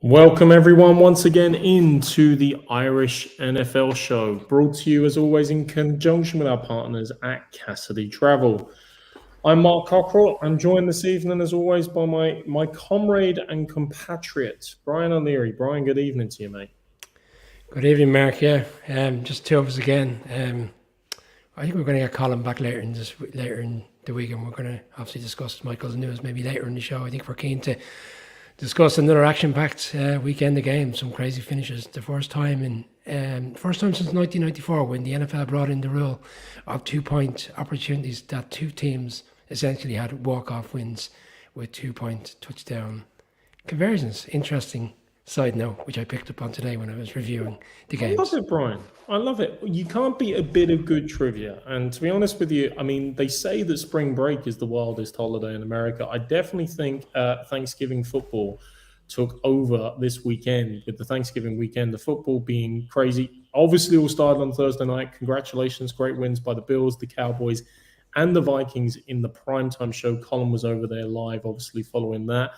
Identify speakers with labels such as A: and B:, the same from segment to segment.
A: Welcome everyone once again into the Irish NFL show, brought to you as always in conjunction with our partners at Cassidy Travel. I'm Mark Cockrell. I'm joined this evening as always by my comrade and compatriot, Brian O'Leary. Brian, good evening to you, mate.
B: Good evening, Mark. Yeah, just two of us again. I think we're going to get Colin back later in the week, and we're going to obviously discuss Michael's news maybe later in the show. I think we're keen to discuss another action-packed weekend of games, some crazy finishes. The first time since 1994 when the NFL brought in the rule of 2-point opportunities that two teams essentially had walk-off wins with 2-point touchdown conversions. Interesting side note, which I picked up on today when I was reviewing the games.
A: I love it, Brian. I love it. You can't beat a bit of good trivia. And to be honest with you, I mean, they say that spring break is the wildest holiday in America. I definitely think Thanksgiving football took over this weekend, with the Thanksgiving weekend, the football being crazy. Obviously, all started on Thursday night. Congratulations. Great wins by the Bills, the Cowboys, and the Vikings in the primetime show. Colin was over there live, obviously, following that.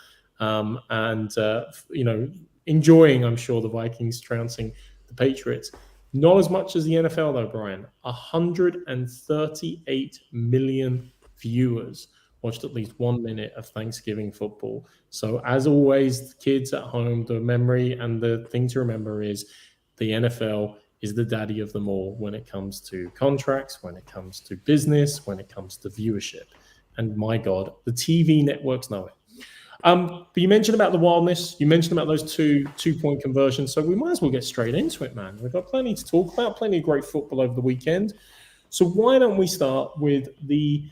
A: Enjoying, I'm sure, the Vikings trouncing the Patriots. Not as much as the NFL, though, Brian. 138 million viewers watched at least 1 minute of Thanksgiving football. So, as always, kids at home, the memory and the thing to remember is the NFL is the daddy of them all when it comes to contracts, when it comes to business, when it comes to viewership. And my God, the TV networks know it. But you mentioned about the wildness. You mentioned about those two-point conversions. So we might as well get straight into it, man. We've got plenty to talk about, plenty of great football over the weekend. So why don't we start with the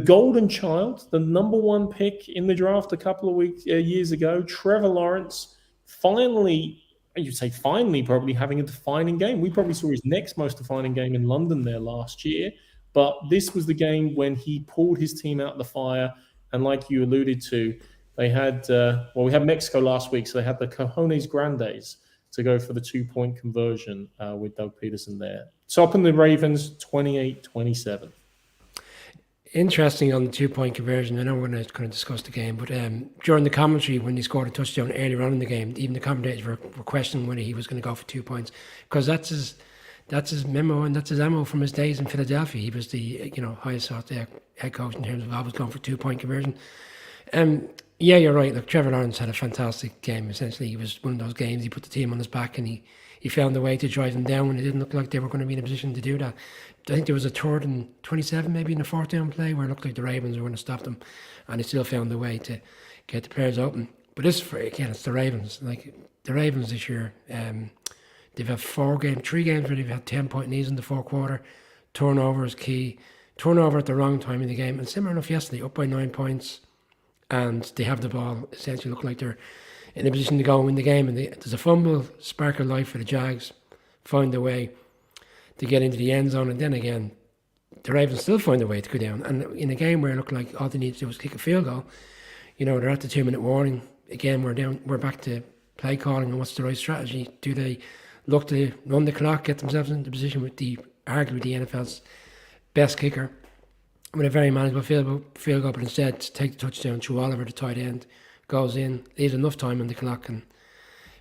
A: golden child, the number one pick in the draft a couple of years ago, Trevor Lawrence, finally probably having a defining game. We probably saw his next most defining game in London there last year. But this was the game when he pulled his team out of the fire. And like you alluded to, they had, we had Mexico last week, so they had the cojones grandes to go for the 2-point conversion with Doug Peterson there. Topping the Ravens 28-27.
B: Interesting on the 2-point conversion. I know we're going to discuss the game, but during the commentary, when he scored a touchdown earlier on in the game, even the commentators were questioning whether he was going to go for 2 points, because that's his memo and that's his ammo from his days in Philadelphia. He was the highest sought head coach in terms of always going for 2-point conversion. Yeah, you're right. Look, Trevor Lawrence had a fantastic game. Essentially, he was one of those games. He put the team on his back and he found a way to drive them down when it didn't look like they were going to be in a position to do that. I think there was a 3rd and 27, maybe in the 4th down play, where it looked like the Ravens were going to stop them, and he still found a way to get the players open. But it's the Ravens. Like the Ravens this year, they've had 3 games where they've had 10-point leads in the 4th quarter. Turnover is key. Turnover at the wrong time in the game, and similar enough yesterday, up by 9 points. And they have the ball, essentially look like they're in a position to go and win the game. And there's a fumble, spark of life for the Jags, find a way to get into the end zone. And then again, the Ravens still find a way to go down. And in a game where it looked like all they need to do was kick a field goal, they're at the 2-minute warning. Again, we're back to play calling and what's the right strategy. Do they look to run the clock, get themselves into position with arguably the NFL's best kicker, with a very manageable field goal, but instead take the touchdown through Oliver, the tight end, goes in, leaves enough time on the clock, and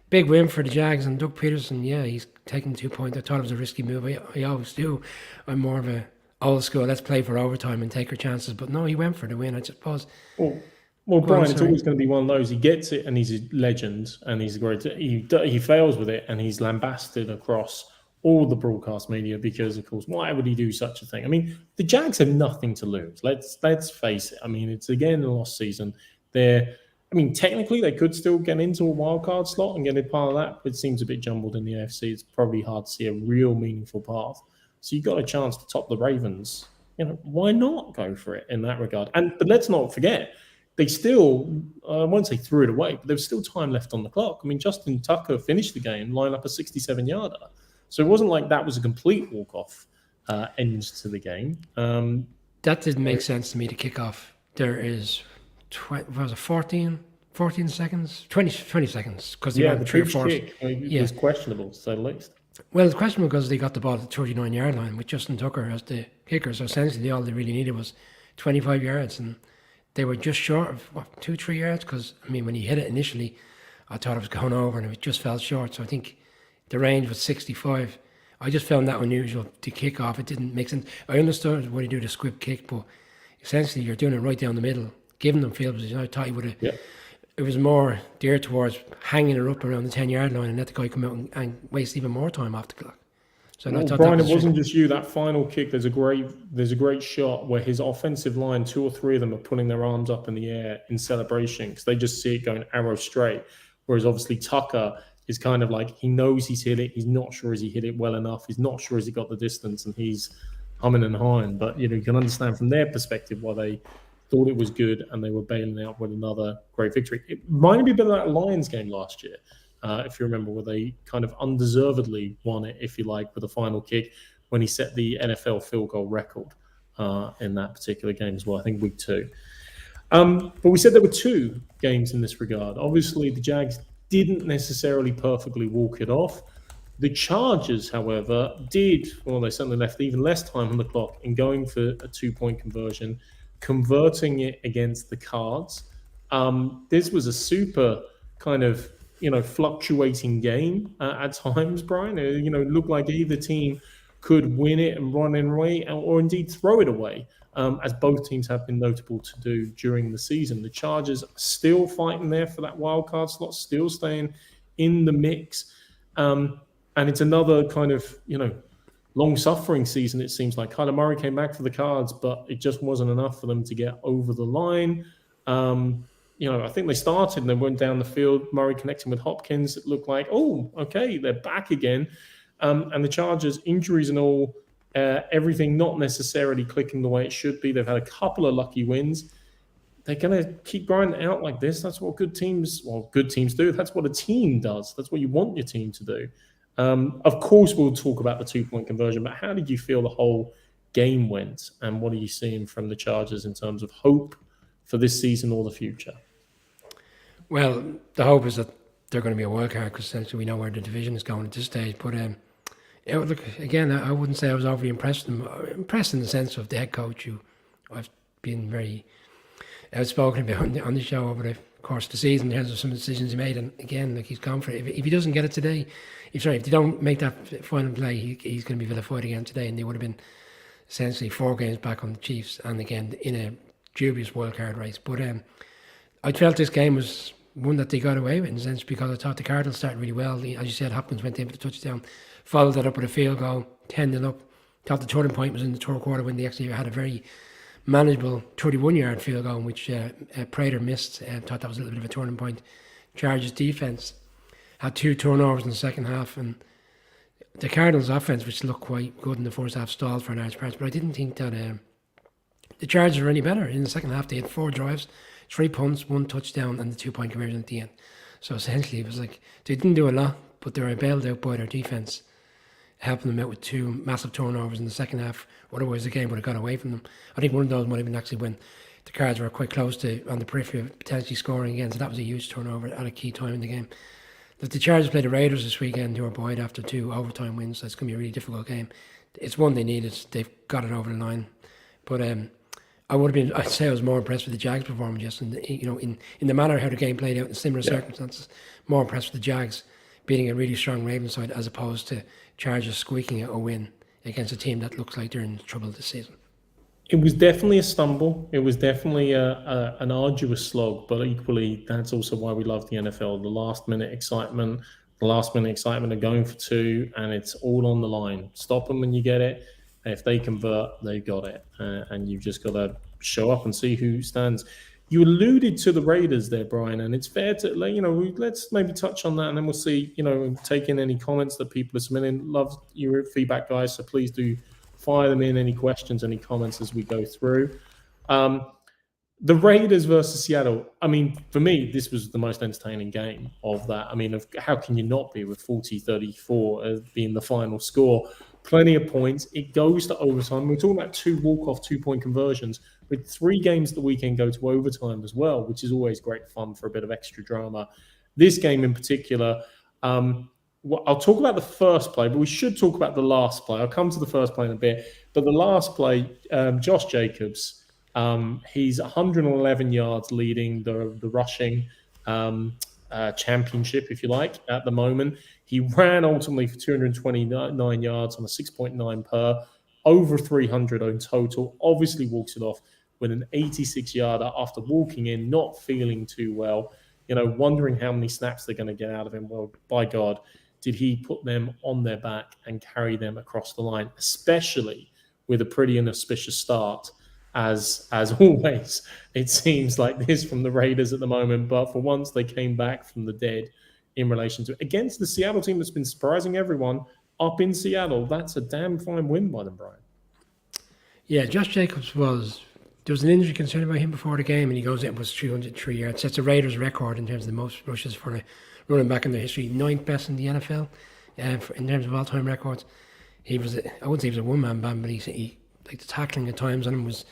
B: big win for the Jags. And Doug Peterson, he's taking 2 points. I thought it was a risky move. I always do. I'm more of a old school, let's play for overtime and take our chances. But no, he went for the win, I suppose.
A: Well, Brian, it's always going to be one of those. He gets it, and he's a legend, and he's great. He fails with it, and he's lambasted across all the broadcast media because, of course, why would he do such a thing? I mean, the Jags have nothing to lose. Let's face it. I mean, it's again a lost season. Technically they could still get into a wild card slot and get a part of that, but it seems a bit jumbled in the AFC. It's probably hard to see a real meaningful path. So you've got a chance to top the Ravens. Why not go for it in that regard? But let's not forget, they still, I won't say threw it away, but there was still time left on the clock. I mean, Justin Tucker finished the game, line up a 67-yarder. So it wasn't like that was a complete walk-off end to the game.
B: That didn't make sense to me to kick off. There is, 14 seconds? 20 seconds. Because
A: the Chiefs kick was questionable, to say the least.
B: Well, it's questionable because they got the ball at the 39-yard line with Justin Tucker as the kicker. So essentially all they really needed was 25 yards. And they were just short of, 2-3 yards? Because, when he hit it initially, I thought it was going over and it just fell short. So I think the range was 65. I just found that unusual to kick off. It didn't make sense. I understood what you do the squib kick, but essentially you're doing it right down the middle, giving them field position. I thought you would have.
A: Yeah.
B: It was more geared towards hanging it up around the 10-yard line and let the guy come out and waste even more time off the clock. So I thought
A: Brian,
B: that was
A: it wasn't just you. That final kick, there's a great shot where his offensive line, 2 or 3 of them are putting their arms up in the air in celebration because they just see it going arrow straight. Whereas obviously Tucker is kind of like, he knows he's hit it. He's not sure has he hit it well enough. He's not sure has he got the distance, and he's humming and hawing. But you can understand from their perspective why they thought it was good and they were bailing out with another great victory. It reminded me a bit of that Lions game last year. If you remember, where they kind of undeservedly won it, if you like, with a final kick when he set the NFL field goal record in that particular game as well, I think week 2. But we said there were 2 games in this regard. Obviously, the Jags didn't necessarily perfectly walk it off. The Chargers, however, did, well, they certainly left even less time on the clock in going for a 2-point conversion, converting it against the Cards. This was a super kind of fluctuating game at times, Brian. It looked like either team could win it and run it away, or indeed throw it away, as both teams have been notable to do during the season. The Chargers are still fighting there for that wild card slot, still staying in the mix. And it's another kind of, long-suffering season, it seems like. Kyler Murray came back for the Cards, but it just wasn't enough for them to get over the line. I think they started and they went down the field, Murray connecting with Hopkins. It looked like, oh, okay, they're back again. And the Chargers, injuries and all, everything not necessarily clicking the way it should be. They've had a couple of lucky wins. They're going to keep grinding out like this. That's what good teams do. That's what a team does. That's what you want your team to do. Of course, we'll talk about the 2-point conversion, but how did you feel the whole game went? And what are you seeing from the Chargers in terms of hope for this season or the future?
B: Well, the hope is that they're going to be a wild card because essentially we know where the division is going at this stage. But look, again, I wouldn't say I was overly impressed with them. Impressed in the sense of the head coach, who I've been very outspoken about on the show over the course of the season in terms of some decisions he made. And again, like, he's gone for it. If he doesn't get it today, if they don't make that final play, he's going to be vilified again today. And they would have been essentially 4 games back on the Chiefs, and again in a dubious wildcard race. But I felt this game was one that they got away with in a sense, because I thought the Cardinals started really well. As you said, Hopkins went in for the touchdown, followed that up with a field goal, 10-0 up. Thought the turning point was in the third quarter when they actually had a very manageable 31-yard field goal, which Prater missed. Thought that was a little bit of a turning point. Chargers defense had 2 turnovers in the second half, and the Cardinals offense, which looked quite good in the first half, stalled for large parts. But I didn't think that the Chargers were any better. In the second half, they had 4 drives, 3 punts, 1 touchdown, and the 2-point conversion at the end. So essentially, it was like they didn't do a lot, but they were bailed out by their defense, helping them out with 2 massive turnovers in the second half. Otherwise, the game would have gone away from them. I think one of those might have been actually when the Cards were quite close to, on the periphery of potentially scoring again. So that was a huge turnover at a key time in the game. The Chargers play the Raiders this weekend, who are buoyed after 2 overtime wins. So it's going to be a really difficult game. It's one they needed. They've got it over the line. But I'd say I was more impressed with the Jags' performance yesterday. In the manner how the game played out in similar circumstances. More impressed with the Jags beating a really strong Ravens side, as opposed to Chargers squeaking out a win against a team that looks like they're in trouble this season.
A: It was definitely a stumble. It was definitely an arduous slog, but equally, that's also why we love the NFL. The last-minute excitement of going for 2, and it's all on the line. Stop them when you get it. If they convert, they got it. And you've just got to show up and see who stands. You alluded to the Raiders there, Brian, and it's fair to, let's maybe touch on that, and then we'll see, take in any comments that people are submitting. Love your feedback, guys, so please do fire them in, any questions, any comments as we go through. The Raiders versus Seattle, for me, this was the most entertaining game of that. How can you not be, with 40-34 being the final score? Plenty of points. It goes to overtime. We're talking about 2 walk-off 2-point conversions, with 3 games the weekend go to overtime as well, which is always great fun for a bit of extra drama. This game in particular, I'll talk about the first play, but we should talk about the last play. I'll come to the first play in a bit. But the last play, Josh Jacobs, he's 111 yards leading the rushing championship, if you like, at the moment. He ran ultimately for 229 yards on a 6.9 per, over 300 in total. Obviously walks it off with an 86-yarder after walking in, not feeling too well, wondering how many snaps they're going to get out of him. Well, by God, did he put them on their back and carry them across the line, especially with a pretty inauspicious start, as always. It seems like this from the Raiders at the moment, but for once they came back from the dead in relation to against the Seattle team that's been surprising everyone up in Seattle. That's a damn fine win by them, Brian.
B: Yeah, Josh Jacobs there was an injury concern about him before the game, and he goes in and was 303 yards. That's a Raiders record in terms of the most rushes for a running back in their history, 9th best in the NFL in terms of all-time records. I wouldn't say he was a one-man band, but he like the tackling at times on him was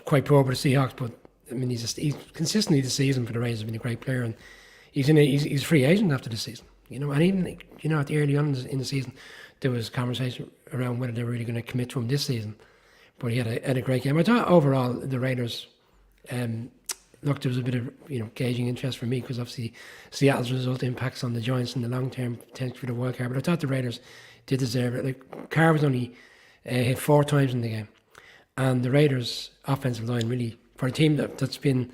B: quite poor for the Seahawks. But I mean, he's consistently this season for the Raiders has been a great player, and he's a free agent after the season. And even at the early on in the season, there was conversation around whether they were really going to commit to him this season. But he had a great game. I thought overall the Raiders, look, there was a bit of gauging interest for me because obviously Seattle's result impacts on the Giants in the long term potential for the wild card. But I thought the Raiders did deserve it. Like Carr was only hit 4 times in the game, and the Raiders' offensive line really, for a team that's been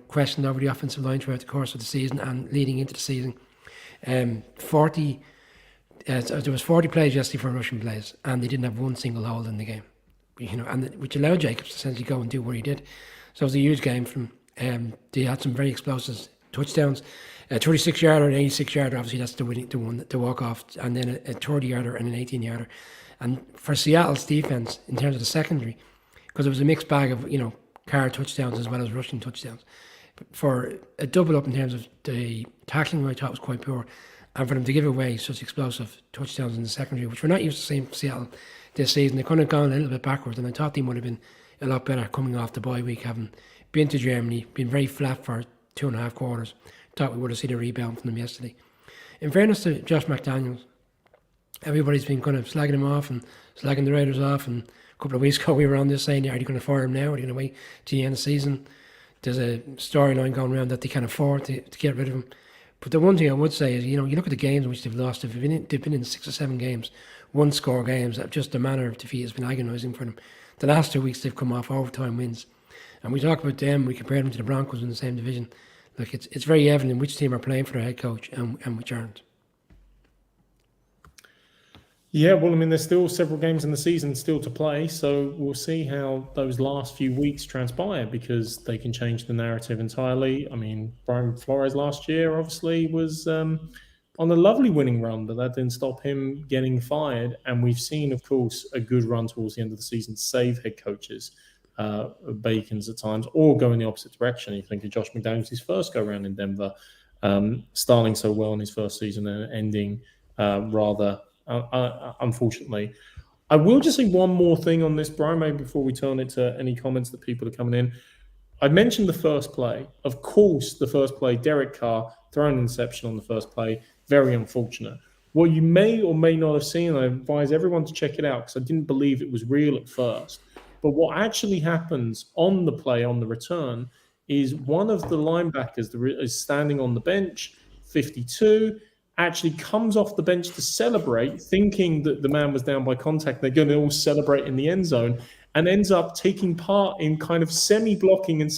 B: questioned over the offensive line throughout the course of the season and leading into the season, 40. There was 40 plays yesterday for rushing plays, and they didn't have one single hold in the game. Which allowed Jacobs to essentially go and do what he did. So it was a huge game from they had some very explosive touchdowns, a 36-yarder and an 86-yarder. Obviously, that's the walk-off, and then a 30-yarder and an 18-yarder. And for Seattle's defense, in terms of the secondary, because it was a mixed bag of Carr touchdowns as well as rushing touchdowns, for a double up in terms of the tackling, I thought was quite poor, and for them to give away such explosive touchdowns in the secondary, which we're not used to seeing from Seattle this season. They could have gone a little bit backwards, and I thought they would have been a lot better coming off the bye week, having been to Germany, been very flat for 2.5 quarters. Thought we would have seen a rebound from them yesterday. In fairness to Josh McDaniels, everybody's been kind of slagging him off and slagging the Raiders off, and a couple of weeks ago we were on this saying, are you going to fire him now, or are you going to wait till the end of the season? There's a storyline going around that they can't afford to get rid of him. But the one thing I would say is, you look at the games in which they've lost. They've been in 6 or 7 games, 1-score games. Just the manner of defeat has been agonising for them. The last 2 weeks they've come off overtime wins, and we talk about them. We compare them to the Broncos in the same division. Look, it's very evident which team are playing for their head coach and which aren't.
A: Yeah, well, I mean, there's still several games in the season still to play, so we'll see how those last few weeks transpire, because they can change the narrative entirely. I mean, Brian Flores last year obviously was on a lovely winning run, but that didn't stop him getting fired. And we've seen, of course, a good run towards the end of the season save head coaches, Bacon's at times, or go in the opposite direction. You think of Josh McDaniels, his first go-around in Denver, starting so well in his first season and ending rather unfortunately. I will just say one more thing on this, Brian, maybe before we turn it to any comments that people are coming in. I mentioned the first play. Of course, the first play, Derek Carr throwing an interception on the first play. Very unfortunate. What you may or may not have seen, I advise everyone to check it out because I didn't believe it was real at first. But what actually happens on the play, on the return, is one of the linebackers that is standing on the bench, 52, actually comes off the bench to celebrate, thinking that the man was down by contact. They're going to all celebrate in the end zone, and ends up taking part in kind of semi-blocking and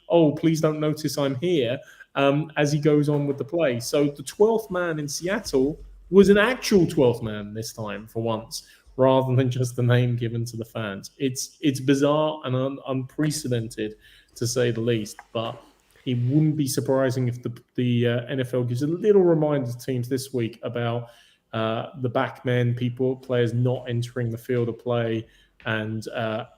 A: oh, please don't notice I'm here, as he goes on with the play. So the 12th man in Seattle was an actual 12th man this time for once, rather than just the name given to the fans. It's bizarre and unprecedented, to say the least, but it wouldn't be surprising if the NFL gives a little reminder to teams this week about the back men, players not entering the field of play, and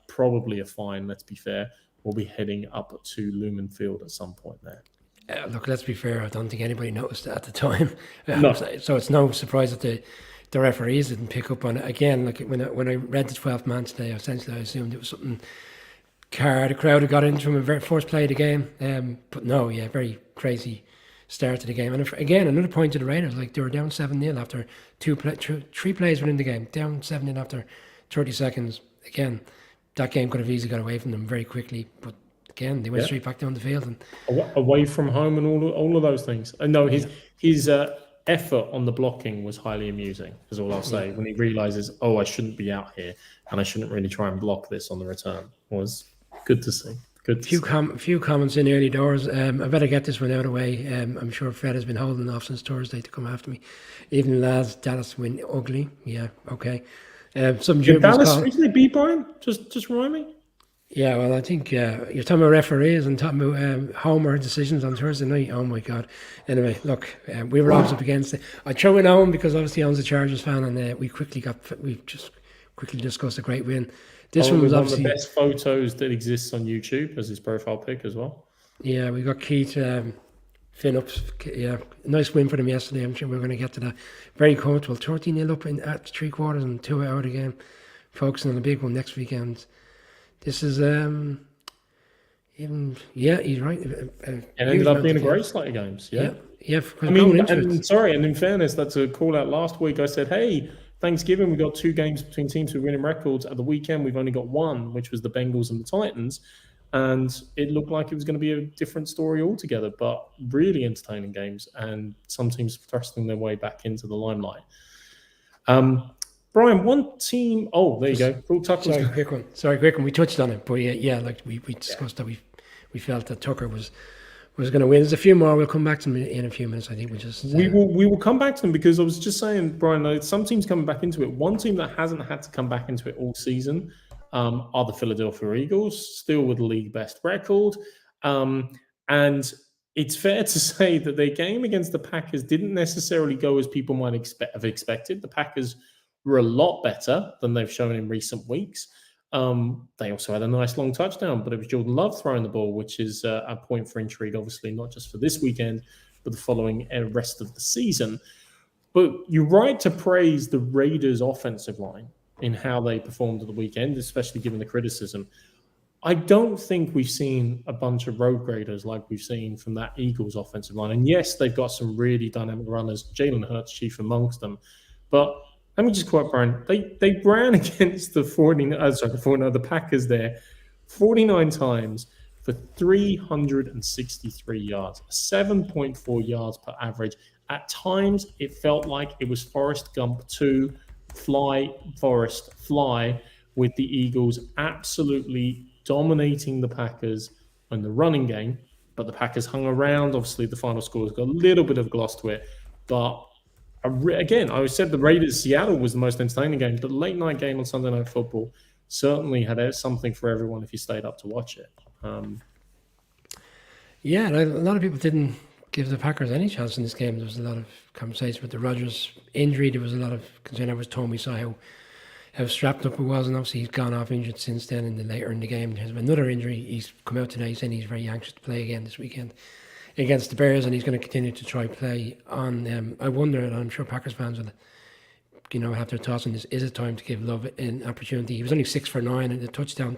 A: probably a fine, let's be fair. We'll be heading up to Lumen Field at some point there.
B: Look, let's be fair, I don't think anybody noticed that at the time.
A: No.
B: So it's no surprise that the referees didn't pick up on it. Again, like when I read the 12th man today, essentially I assumed it was something the crowd had got into him in the very first play of the game. But no, very crazy start to the game. And again, another point to the Raiders, like they were down 7-0 after 3 plays within the game, down 7-0 after 30 seconds. Again, that game could have easily got away from them very quickly, but again, they went straight back down the field. And
A: away from home and all of those things. And no, his effort on the blocking was highly amusing, is all I'll say. When he realizes, oh, I shouldn't be out here and I shouldn't really try and block this on the return, was good to see. Good.
B: Few comments in early doors. I better get this one out of the way. I'm sure Fred has been holding off since Thursday to come after me. Even lads, Dallas win ugly. Yeah, okay. Some
A: Did Dallas recently beat Brian? Just remind me.
B: Yeah, well, I think you're talking about referees and talking about Homer decisions on Thursday night. Oh my God! Anyway, look, we were up against it. I throw in Owen because obviously Owen's a Chargers fan, and we just quickly discussed a great win. This one was obviously
A: one of the best photos that exists on YouTube as his profile pic as well.
B: Yeah, we got Keith Finn up. Yeah, nice win for them yesterday. I'm sure we're going to get to that. Very comfortable. 13-0 up at 3/4 and 2 out again. Focusing on the big one next weekend. This is he's right.
A: It ended up being a great slate of games. Yeah.
B: I mean,
A: and in fairness, that's a call out. Last week I said, hey, Thanksgiving, we got 2 games between teams with winning records. At the weekend, we've only got 1, which was the Bengals and the Titans. And it looked like it was going to be a different story altogether, but really entertaining games and some teams thrusting their way back into the limelight. Brian, one team... Oh, there you go.
B: Sorry, quick one. We touched on it, but like we discussed that we felt that Tucker was going to win. There's a few more. We'll come back to them in a few minutes. I think we
A: will come back to them because I was just saying, Brian, some teams coming back into it. One team that hasn't had to come back into it all season are the Philadelphia Eagles, still with the league best record. And it's fair to say that their game against the Packers didn't necessarily go as people might have expected. The Packers were a lot better than they've shown in recent weeks. They also had a nice long touchdown, but it was Jordan Love throwing the ball, which is a point for intrigue, obviously, not just for this weekend, but the following rest of the season. But you're right to praise the Raiders' offensive line in how they performed at the weekend, especially given the criticism. I don't think we've seen a bunch of road graders like we've seen from that Eagles offensive line. And yes, they've got some really dynamic runners, Jalen Hurts chief amongst them. But let me just quote Brian. They ran against the Packers there 49 times for 363 yards, 7.4 yards per average. At times, it felt like it was Forrest Gump 2, fly, Forrest, fly, with the Eagles absolutely dominating the Packers in the running game. But the Packers hung around. Obviously, the final score has got a little bit of gloss to it. But again, I said the Raiders-Seattle was the most entertaining game. But the late-night game on Sunday Night Football certainly had something for everyone if you stayed up to watch it.
B: Yeah, a lot of people didn't give the Packers any chance in this game. There was a lot of conversation with the Rodgers injury. There was a lot of concern. I was told we saw how strapped up it was, and obviously he's gone off injured since then later in the game. There's another injury. He's come out today saying he's very anxious to play again this weekend against the Bears, and he's going to continue to try play on them. I wonder, and I'm sure Packers fans will have their thoughts on this. Is it time to give Love an opportunity? He was only 6 for 9, and the touchdown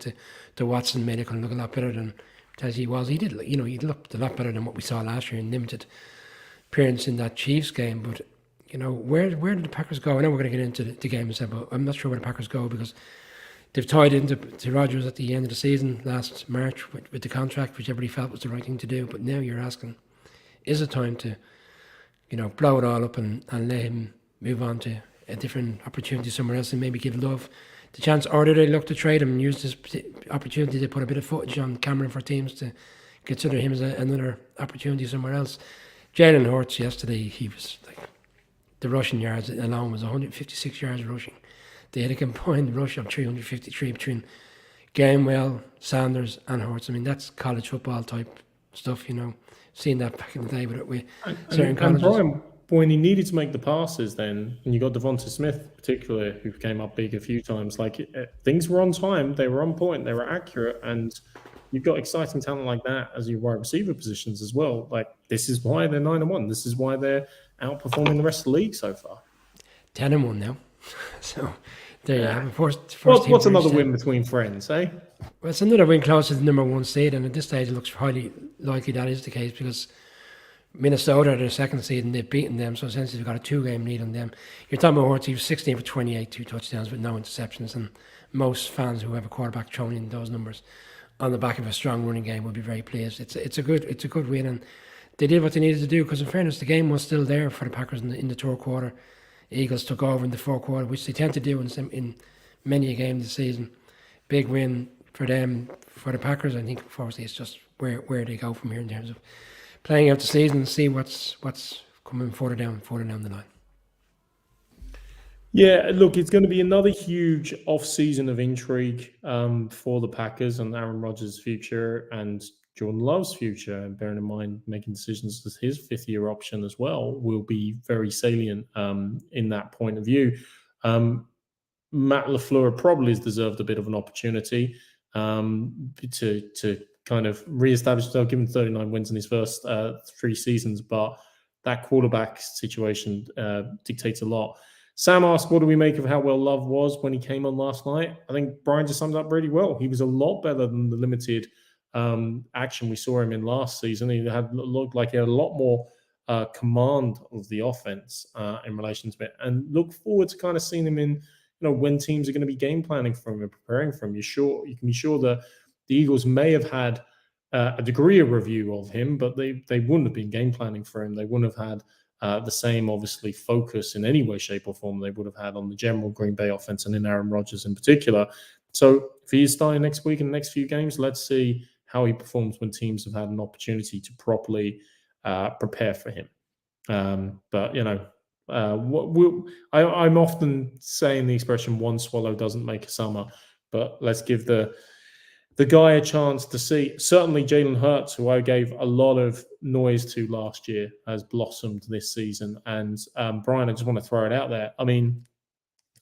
B: to Watson made it look a lot better than as he was. He did, he looked a lot better than what we saw last year in limited appearance in that Chiefs game. But where did the Packers go? I know we're going to get into the game instead, but I'm not sure where the Packers go because they've tied into Rodgers at the end of the season last March with the contract, which everybody felt was the right thing to do. But now you're asking, is it time to, blow it all up and let him move on to a different opportunity somewhere else and maybe give Love the chance, or do they look to trade him and use this opportunity to put a bit of footage on camera for teams to consider him as another opportunity somewhere else? Jalen Hurts yesterday, he was the rushing yards alone was 156 yards rushing. They had a combined rush of 353 between Gainwell, Sanders, and Hurts. I mean, that's college football type stuff, Seeing that back in the day with certain colleges.
A: Brian, when he needed to make the passes then, and you got Devonta Smith particularly, who came up big a few times, things were on time, they were on point, they were accurate, and you've got exciting talent like that as your wide receiver positions as well. This is why they're 9-1. This is why they're outperforming the rest of the league so far.
B: 10-1 now. So there you have it.
A: What's another win between friends, eh?
B: Well, it's another win close to the number 1 seed, and at this stage it looks highly likely that is the case because Minnesota are the 2nd seed and they've beaten them, so essentially they've got a 2-game lead on them. You're talking about Hurts, he was 16 for 28, 2 touchdowns with no interceptions, and most fans who have a quarterback throwing in those numbers on the back of a strong running game, will be very pleased. It's a good win, and they did what they needed to do. Because in fairness, the game was still there for the Packers in the third quarter. Eagles took over in the fourth quarter, which they tend to do in many a game this season. Big win for them, for the Packers. I think, unfortunately, it's just where they go from here in terms of playing out the season and see what's coming further down the line.
A: Yeah, look, it's going to be another huge off-season of intrigue for the Packers and Aaron Rodgers' future and Jordan Love's future. And bearing in mind, making decisions as his fifth-year option as well will be very salient in that point of view. Matt LaFleur probably has deserved a bit of an opportunity to kind of reestablish himself, given 39 wins in his first 3 seasons, but that quarterback situation dictates a lot. Sam asked, what do we make of how well Love was when he came on last night? I think Brian just summed up really well. He was a lot better than the limited action we saw him in last season. He looked like he had a lot more command of the offense in relation to it, and look forward to kind of seeing him in, when teams are going to be game planning for him and preparing for him. You can be sure that the Eagles may have had a degree of review of him, but they wouldn't have been game planning for him. They wouldn't have had the same, obviously, focus in any way, shape, or form they would have had on the general Green Bay offense and in Aaron Rodgers in particular. So if he's starting next week in the next few games, let's see how he performs when teams have had an opportunity to properly prepare for him. But, I'm often saying the expression "one swallow doesn't make a summer," but let's give the guy a chance to see. Certainly, Jalen Hurts, who I gave a lot of noise to last year, has blossomed this season. And Brian, I just want to throw it out there. I mean,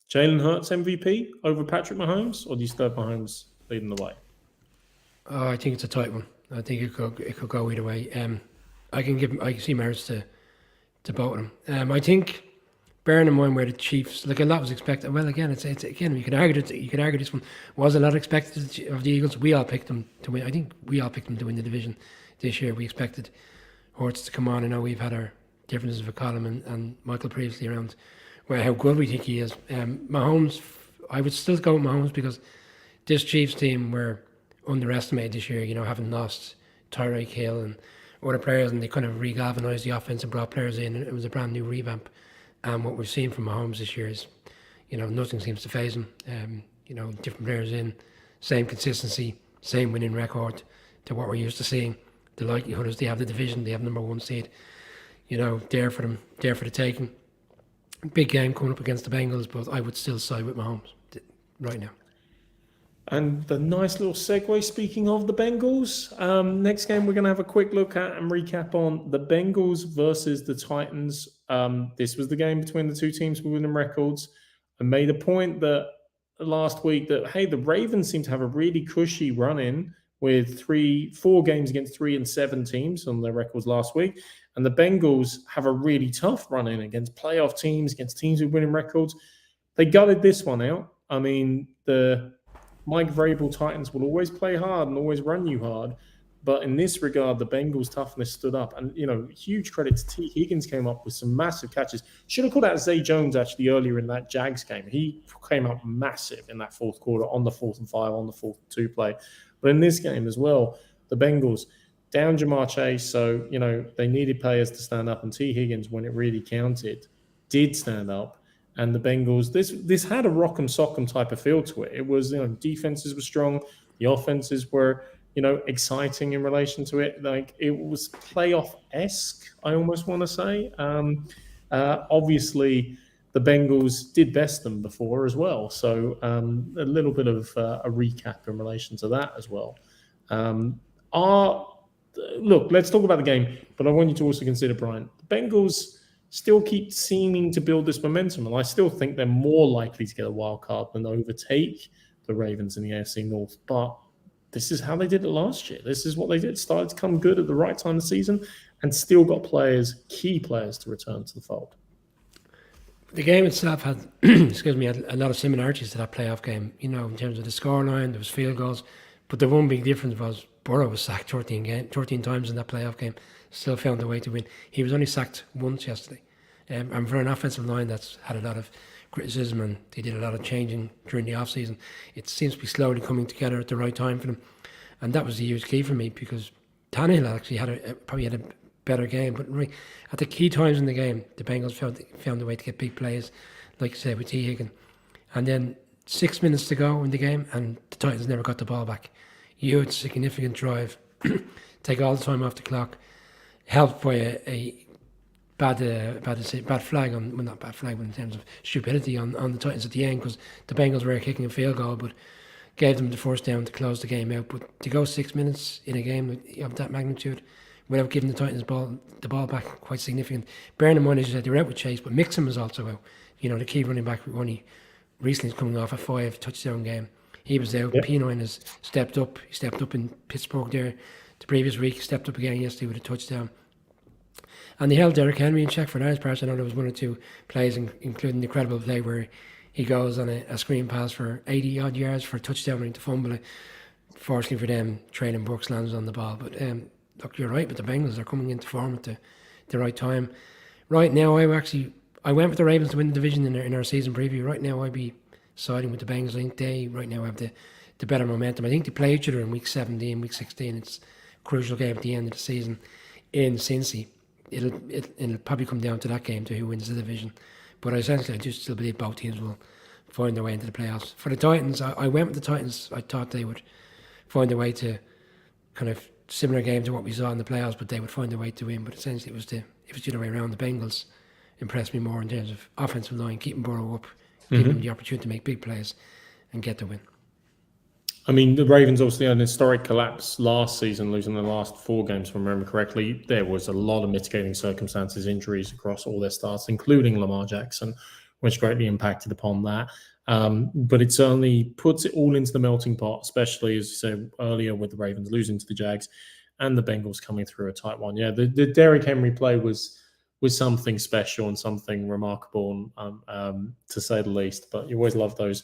A: Jalen Hurts MVP over Patrick Mahomes, or do you still have Mahomes leading the way?
B: I think it's a tight one. I think it could go either way. I can see merits to both of them. I think, bearing in mind where the Chiefs, a lot was expected. Well, again, it's again, you could argue this one was a lot expected of the Eagles. We all picked them to win. I think we all picked them to win the division this year. We expected Hurts to come on. I know we've had our differences with Colin and Michael previously around how good we think he is. Mahomes, I would still go with Mahomes because this Chiefs team were underestimated this year. Having lost Tyreek Hill and other players, and they kind of re-galvanised the offense and brought players in, and it was a brand new revamp. And what we've seen from Mahomes this year is, nothing seems to faze him. Different players in, same consistency, same winning record to what we're used to seeing. The likelihood is they have the division, they have number 1 seed, there for them, there for the taking. Big game coming up against the Bengals, but I would still side with Mahomes right now.
A: And the nice little segue, speaking of the Bengals, next game we're going to have a quick look at and recap on the Bengals versus the Titans. This was the game between the two teams with winning records. I made a point that last week that, hey, the Ravens seem to have a really cushy run-in with 4 games against 3-7 teams on their records last week. And the Bengals have a really tough run-in against playoff teams, against teams with winning records. They gutted this one out. I mean, the Mike Vrabel Titans will always play hard and always run you hard. But in this regard, the Bengals' toughness stood up. And, huge credit to T. Higgins came up with some massive catches. Should have called out Zay Jones, actually, earlier in that Jags game. He came up massive in that fourth quarter on the 4th and 5, on the 4th and 2 play. But in this game as well, the Bengals down Jamar Chase. So, they needed players to stand up. And T. Higgins, when it really counted, did stand up. And the Bengals, this had a rock'em sock'em type of feel to it. It was, defenses were strong. The offenses were, exciting in relation to it. Like, it was playoff-esque, I almost want to say. Obviously, the Bengals did best them before as well. So a little bit of a recap in relation to that as well. Look, let's talk about the game, but I want you to also consider, Brian, the Bengals still keep seeming to build this momentum, and I still think they're more likely to get a wild card than overtake the Ravens in the AFC North. But this is how they did it last year. This is what they did. Started to come good at the right time of the season and still got key players to return to the fold.
B: The game itself had, had a lot of similarities to that playoff game, in terms of the scoreline. There was field goals, but the one big difference was Burrow was sacked 13 times in that playoff game, still found a way to win. He was only sacked once yesterday. And for an offensive line that's had a lot of criticism and they did a lot of changing during the offseason, it seems to be slowly coming together at the right time for them. And that was a huge key for me because Tannehill actually probably had a better game. But right at the key times in the game, the Bengals found a way to get big plays, like you said, with T. Higgins. And then 6 minutes to go in the game, and the Titans never got the ball back. Huge, significant drive. Take all the time off the clock. Helped by a bad flag on, well, not bad flag, but in terms of stupidity on the Titans at the end, because the Bengals were kicking a field goal, but gave them the first down to close the game out. But to go 6 minutes in a game of that magnitude without giving the Titans the ball back, quite significant. Bearing in mind, as you said, they were out with Chase, but Mixon was also out. The key running back, only recently coming off a 5 touchdown game. He was out. Yep. P9 has stepped up. He stepped up in Pittsburgh there the previous week. He stepped up again yesterday with a touchdown. And they held Derrick Henry in check for large parts. I know there was 1 or 2 plays, including the incredible play where he goes on a screen pass for 80-odd yards for a touchdown and to fumble it. Fortunately for them, Traylon Burks lands on the ball. But look, you're right, but the Bengals are coming into form at the right time. Right now, I went with the Ravens to win the division in our season preview. Right now, I'd be siding with the Bengals. I think they right now have the better momentum. I think they play each other in week 17, week 16. It's a crucial game at the end of the season in Cincy. It'll probably come down to that game to who wins the division. But I just still believe both teams will find their way into the playoffs. For the Titans, I went with the Titans. I thought they would find a way to kind of similar game to what we saw in the playoffs, but they would find a way to win. But essentially, it was the other way around. The Bengals impressed me more in terms of offensive line, keeping Burrow up, giving them the opportunity to make big plays and get the win.
A: I mean, the Ravens obviously had an historic collapse last season, losing the last 4 games, if I remember correctly. There was a lot of mitigating circumstances, injuries across all their starts, including Lamar Jackson, which greatly impacted upon that. But it certainly puts it all into the melting pot, especially, as you said earlier, with the Ravens losing to the Jags and the Bengals coming through a tight one. Yeah, the Derrick Henry play was something special and something remarkable, to say the least. But you always love those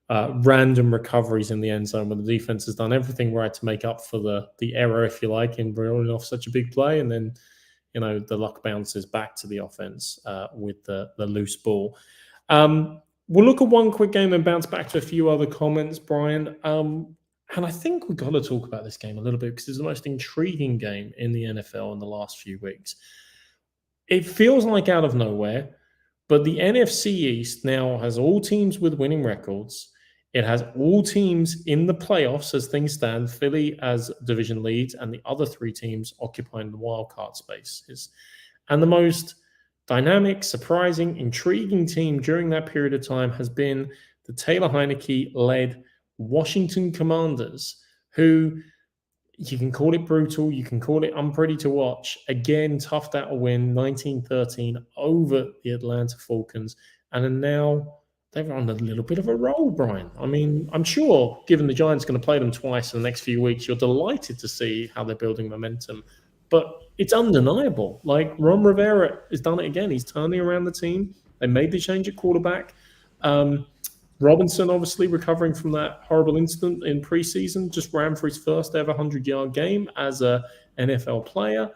A: random recoveries in the end zone when the defense has done everything right to make up for the error, if you like, in rolling off such a big play, and then the luck bounces back to the offense with the loose ball. We'll look at one quick game and bounce back to a few other comments, Brian. And I think we've got to talk about this game a little bit because it's the most intriguing game in the NFL in the last few weeks. It feels like out of nowhere, but the NFC East now has all teams with winning records. It has all teams in the playoffs as things stand, Philly as division leads, and the other 3 teams occupying the wildcard spaces. And the most dynamic, surprising, intriguing team during that period of time has been the Taylor Heineke-led Washington Commanders, who you can call it brutal, you can call it unpretty to watch. Again, toughed out a win, 19-13 over the Atlanta Falcons, and are now they're on a little bit of a roll, Brian. I mean, I'm sure, given the Giants are going to play them twice in the next few weeks, you're delighted to see how they're building momentum. But it's undeniable. Like, Ron Rivera has done it again. He's turning around the team. They made the change at quarterback. Robinson, obviously, recovering from that horrible incident in preseason, just ran for his first ever 100-yard game as a NFL player.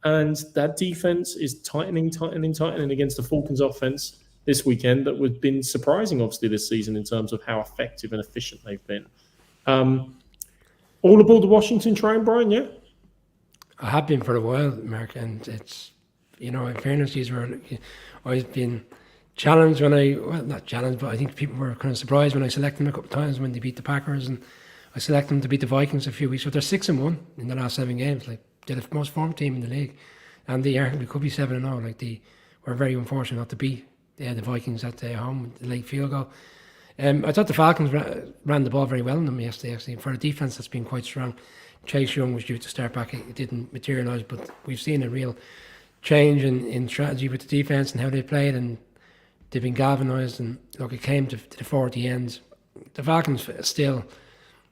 A: And that defense is tightening against the Falcons offense this weekend that would have been surprising, obviously, this season in terms of how effective and efficient they've been. All aboard the Washington train, Brian, yeah?
B: I have been for a while, Mark, and it's, in fairness, these were always been challenged not challenged, but I think people were kind of surprised when I selected them a couple of times when they beat the Packers, and I selected them to beat the Vikings a few weeks ago. They're 6-1 in the last 7 games. Like, they're the most formed team in the league, and they could be 7-0. Like, they were very unfortunate not to beat the Vikings at home with the late field goal. I thought the Falcons ran the ball very well in them yesterday, actually, for a defense that's been quite strong. Chase Young was due to start back. It didn't materialise, but we've seen a real change in strategy with the defence and how they played, and they've been galvanised. And look, it came to the 40 ends. The Falcons still,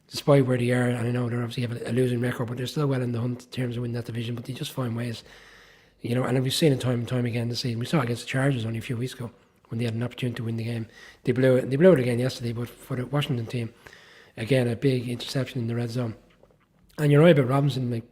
B: despite where they are, and I know they obviously have a losing record, but they're still well in the hunt in terms of winning that division. But they just find ways, and we've seen it time and time again this season. We saw it against the Chargers only a few weeks ago when they had an opportunity to win the game. They blew it again yesterday, but for the Washington team, again, a big interception in the red zone. And you're right about Robinson, like,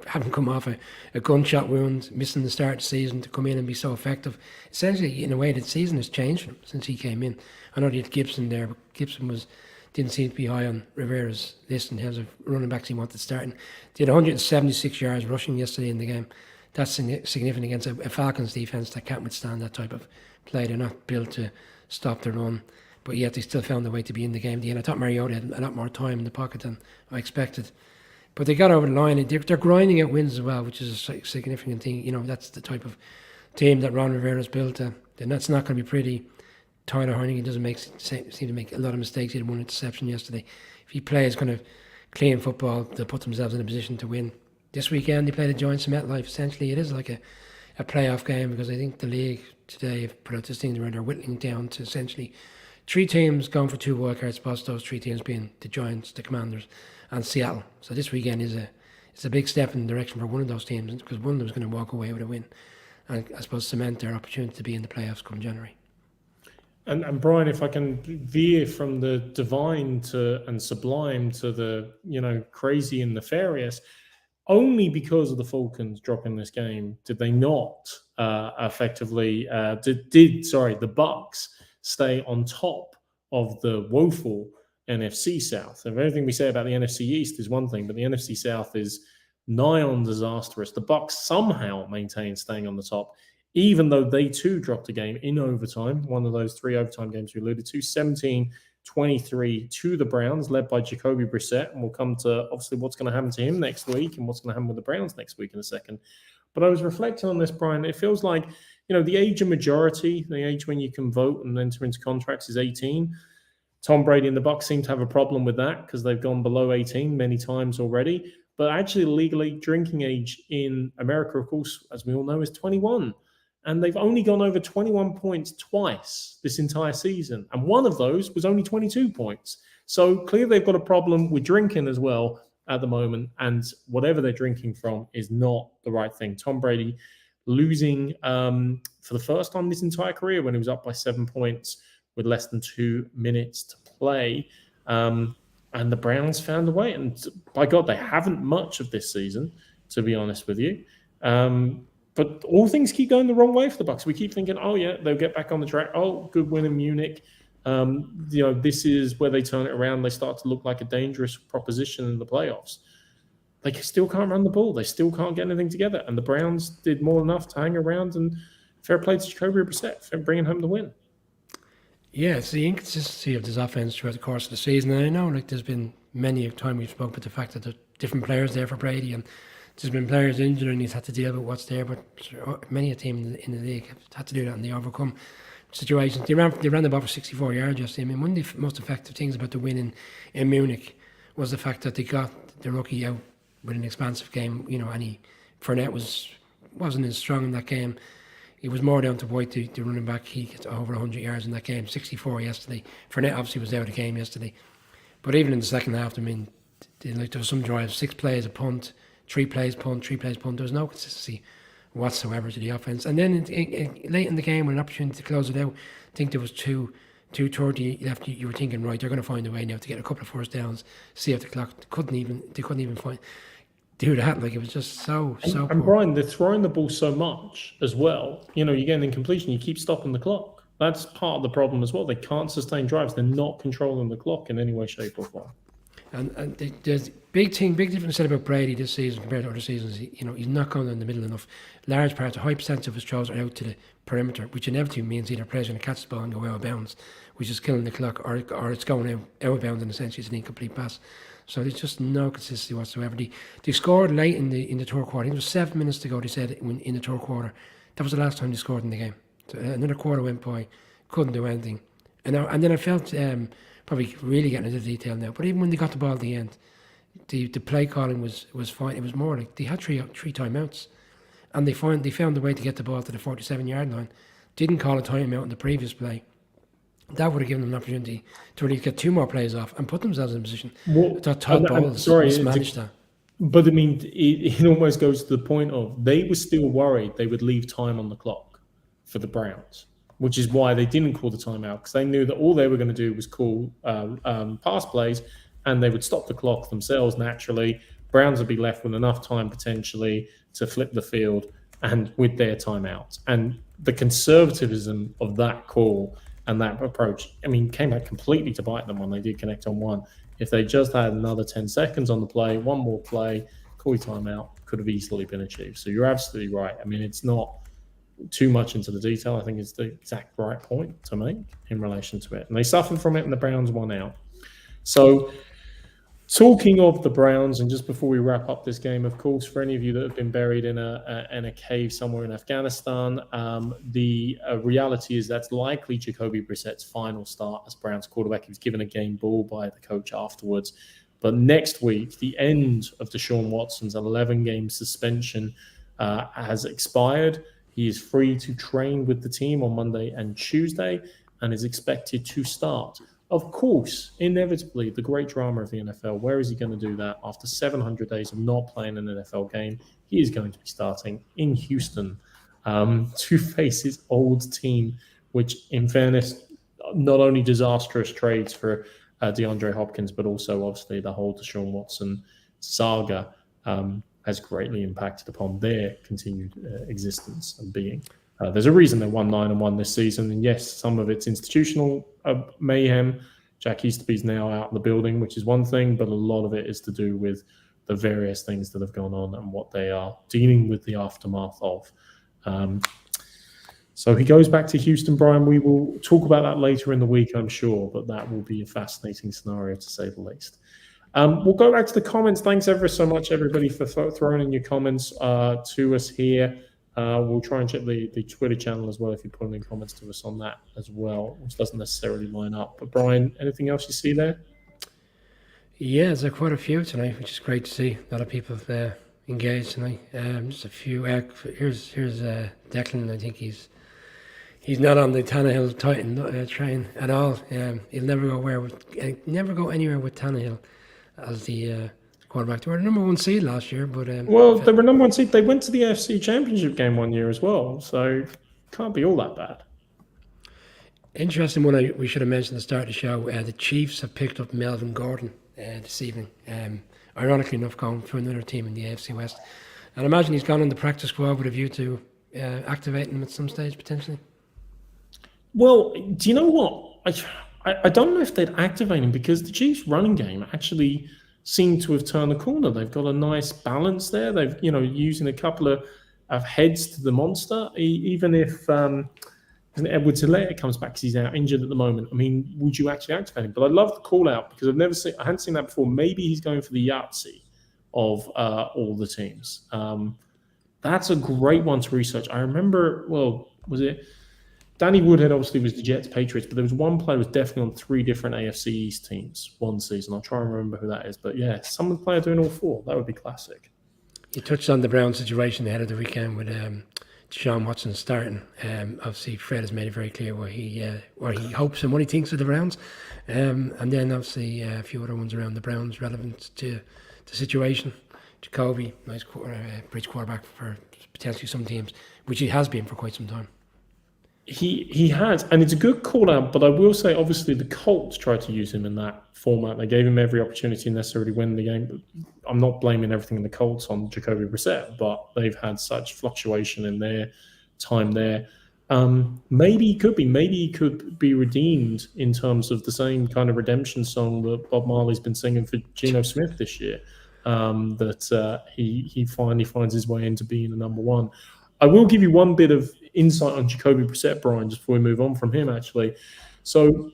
B: having come off a gunshot wound, missing the start of the season, to come in and be so effective. Essentially, in a way, the season has changed for him since he came in. I know they had Gibson there, but Gibson was didn't seem to be high on Rivera's list in terms of running backs he wanted starting. They had 176 yards rushing yesterday in the game. That's significant against a Falcons defense that can't withstand that type of play. They're not built to stop the run, but yet they still found a way to be in the game. And I thought Mariota had a lot more time in the pocket than I expected. But they got over the line, and they're grinding out wins as well, which is a significant thing. You know, that's the type of team that Ron Rivera's built. And that's not going to be pretty. Tyler Heineken doesn't seem to make a lot of mistakes. He had one interception yesterday. If he plays kind of clean football, they'll put themselves in a position to win. This weekend they play the Giants in MetLife. Essentially, it is like a playoff game, because I think the league today have put out this thing where they're whittling down to essentially 3 teams going for 2 wildcard spots. Those 3 teams being the Giants, the Commanders, and Seattle. So this weekend is a big step in the direction for one of those teams, because one of them is going to walk away with a win, and I suppose cement their opportunity to be in the playoffs come January.
A: And Brian, if I can veer from the divine and sublime to the crazy and nefarious, only because of the Falcons dropping this game did they not effectively the Bucs stay on top of the woeful NFC South. And everything we say about the NFC East is one thing, but the NFC South is nigh on disastrous. The Bucs somehow maintain staying on the top, even though they too dropped a game in overtime, one of those 3 overtime games we alluded to, 17-23 to the Browns, led by Jacoby Brissett. And we'll come to, obviously, what's going to happen to him next week and what's going to happen with the Browns next week in a second. But I was reflecting on this, Brian. It feels like, the age of majority, the age when you can vote and enter into contracts is 18. Tom Brady and the Bucs seem to have a problem with that because they've gone below 18 many times already. But actually, the legal drinking age in America, of course, as we all know, is 21. And they've only gone over 21 points twice this entire season. And one of those was only 22 points. So clearly they've got a problem with drinking as well at the moment. And whatever they're drinking from is not the right thing. Tom Brady losing for the first time in his entire career when he was up by 7 points with less than 2 minutes to play. And the Browns found a way. And by God, they haven't much of this season, to be honest with you. But all things keep going the wrong way for the Bucs. We keep thinking, oh, yeah, they'll get back on the track. Oh, good win in Munich. This is where they turn it around. They start to look like a dangerous proposition in the playoffs. They still can't run the ball. They still can't get anything together. And the Browns did more than enough to hang around. And fair play to Jacoby Brissett for bringing home the win.
B: Yeah, it's the inconsistency of this offense throughout the course of the season. And I know there's been many a time we've spoken about the fact that there's different players there for Brady, and there's been players injured and he's had to deal with what's there, but many a team in the league have had to do that, and they overcome situations. They ran the ball for 64 yards yesterday. I mean, one of the most effective things about the win in Munich was the fact that they got the rookie out with an expansive game. And Fournette wasn't as strong in that game. It was more down to White, the running back. He gets over 100 yards in that game, 64 yesterday. Fournette obviously was out of the game yesterday. But even in the second half, there was some drives, 6 plays, a punt, 3 plays punt, 3 plays punt. There was no consistency whatsoever to the offense. And then late in the game, when an opportunity to close it out, I think there was 2:30 left. You were thinking, right, they're going to find a way now to get a couple of first downs, see if the clock they couldn't even find do that. Like, it was just so poor.
A: And Brian, they're throwing the ball so much as well. You're getting incompletion. You keep stopping the clock. That's part of the problem as well. They can't sustain drives. They're not controlling the clock in any way, shape, or form.
B: And there's big difference said about Brady this season compared to other seasons. He's not going in the middle enough. Large parts, a high percentage of his throws are out to the perimeter, which inevitably means either players going to catch the ball and go out of bounds, which is killing the clock, or it's going out of bounds and essentially it's an incomplete pass. So there's just no consistency whatsoever. They scored late in the third quarter. I think it was 7 minutes to go. They said in the third quarter. That was the last time they scored in the game. So another quarter went by, couldn't do anything, and then I felt. Probably really getting into detail now, but even when they got the ball at the end, the play calling was fine. It was more like they had three timeouts, and they found a way to get the ball to the 47-yard line. Didn't call a timeout in the previous play. That would have given them an opportunity to really get 2 more plays off and put themselves in a position. I thought Todd Bowles mismanaged that.
A: But I mean, it almost goes to the point of they were still worried they would leave time on the clock for the Browns, which is why they didn't call the timeout, because they knew that all they were going to do was call pass plays, and they would stop the clock themselves naturally. Browns would be left with enough time potentially to flip the field and with their timeouts. And the conservatism of that call And that approach, I mean, came back completely to bite them when they did connect on one. If they just had another 10 seconds on the play, one more play, call your timeout, could have easily been achieved. So you're absolutely right. I mean, it's not too much into the detail. I think it's the exact right point to make in relation to it. And they suffered from it, and the Browns won out. So, talking of the Browns, and just before we wrap up this game, of course, for any of you that have been buried in a cave somewhere in Afghanistan, the reality is that's likely Jacoby Brissett's final start as Browns quarterback. He was given a game ball by the coach afterwards. But next week, the end of Deshaun Watson's 11-game suspension has expired. He is free to train with the team on Monday and Tuesday and is expected to start. Of course, inevitably, the great drama of the NFL. Where is he going to do that? After 700 days of not playing an NFL game, he is going to be starting in Houston to face his old team, which, in fairness, not only disastrous trades for DeAndre Hopkins, but also, obviously, the whole Deshaun Watson saga has greatly impacted upon their continued existence and being. There's a reason they won 9-1 this season, and yes, some of it's institutional mayhem. Jack Easterby's now out in the building, which is one thing, but a lot of it is to do with the various things that have gone on and what they are dealing with the aftermath of. So he goes back to Houston, Brian. We will talk about that later in the week, I'm sure, but that will be a fascinating scenario to say the least. We'll go back to the comments. Thanks ever so much, everybody, for throwing in your comments to us here. We'll try and check the Twitter channel as well if you're putting in comments to us on that as well, which doesn't necessarily line up. But Brian, anything else you see there?
B: Yeah, there's quite a few tonight, which is great to see. A lot of people have engaged tonight. Just a few. Here's Declan. I think he's not on the Tannehill Titan train at all. He'll never go anywhere with Tannehill as the quarterback. They were the number one seed last year, but
A: they were number one seed. They went to the AFC Championship game one year as well, so can't be all that bad.
B: Interesting one we should have mentioned at the start of the show. The Chiefs have picked up Melvin Gordon this evening. Ironically enough, going for another team in the AFC West. And I imagine he's gone in the practice squad with a view to activating him at some stage potentially.
A: Well, do you know what? I don't know if they'd activate him because the Chiefs' running game actually seem to have turned the corner. They've got a nice balance there. They've, using a couple of heads to the monster. Even if Edwards-Helaire comes back because he's out injured at the moment, I mean, would you actually activate him? But I love the call out because I hadn't seen that before. Maybe he's going for the Yahtzee of all the teams. That's a great one to research. I remember, was it Danny Woodhead obviously was the Jets Patriots, but there was one player who was definitely on 3 different AFC East teams one season. I'll try and remember who that is. But yeah, some player doing all 4. That would be classic.
B: You touched on the Browns situation ahead of the weekend with Deshaun Watson starting. Obviously, Fred has made it very clear what he hopes and what he thinks of the Browns. And then obviously a few other ones around the Browns relevant to the situation. Jacoby, nice bridge quarterback for potentially some teams, which he has been for quite some time.
A: He has, and it's a good call out, but I will say, obviously, the Colts tried to use him in that format. They gave him every opportunity to necessarily win the game. But I'm not blaming everything in the Colts on Jacoby Brissett, but they've had such fluctuation in their time there. Maybe he could be redeemed in terms of the same kind of redemption song that Bob Marley's been singing for Geno Smith this year, that he finally finds his way into being the number one. I will give you one bit of insight on Jacoby Brissett, Brian, just before we move on from him, actually. So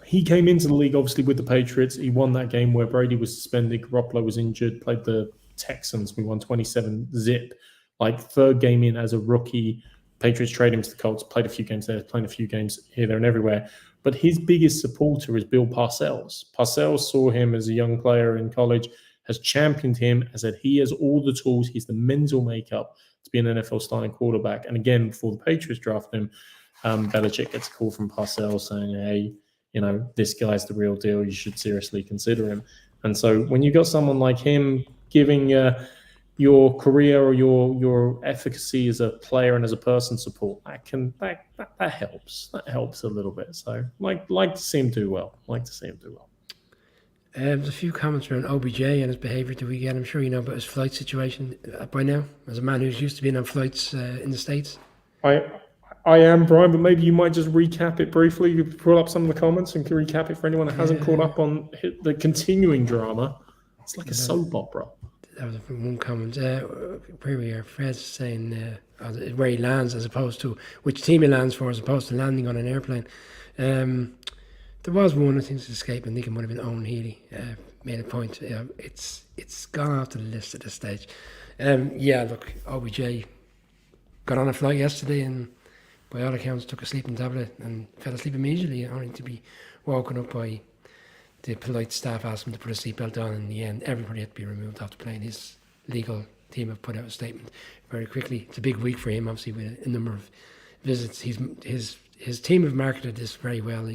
A: he came into the league, obviously, with the Patriots. He won that game where Brady was suspended, Garoppolo was injured, played the Texans. We won 27-0. Like, 3rd game in as a rookie. Patriots traded him to the Colts, played a few games there, playing a few games here, there, and everywhere. But his biggest supporter is Bill Parcells. Parcells saw him as a young player in college, has championed him, has said he has all the tools, he's the mental makeup to be an NFL starting quarterback. And again, before the Patriots drafted him, Belichick gets a call from Parcells saying, hey, this guy's the real deal. You should seriously consider him. And so when you got someone like him giving your career or your efficacy as a player and as a person support, that helps. That helps a little bit. So like to see him do well.
B: There's a few comments around OBJ and his behaviour to weekend. I'm sure you know about his flight situation by now, as a man who's used to being on flights in the States.
A: I I am, Brian, but maybe you might just recap it briefly. You pull up some of the comments and can recap it for anyone that hasn't caught up on the continuing drama. It's like a soap opera.
B: That was from one comment. Premier Fred's saying where he lands as opposed to which team he lands for as opposed to landing on an airplane. There was one, I think it's escaping. I think it might have been Owen Healy. Made a point. It's gone off the list at this stage. Look, OBJ got on a flight yesterday and by all accounts took a sleeping tablet and fell asleep immediately, only to be woken up by the polite staff asking him to put a seatbelt on. In the end, everybody had to be removed off the plane. His legal team have put out a statement very quickly. It's a big week for him, obviously, with a number of visits. His team have marketed this very well.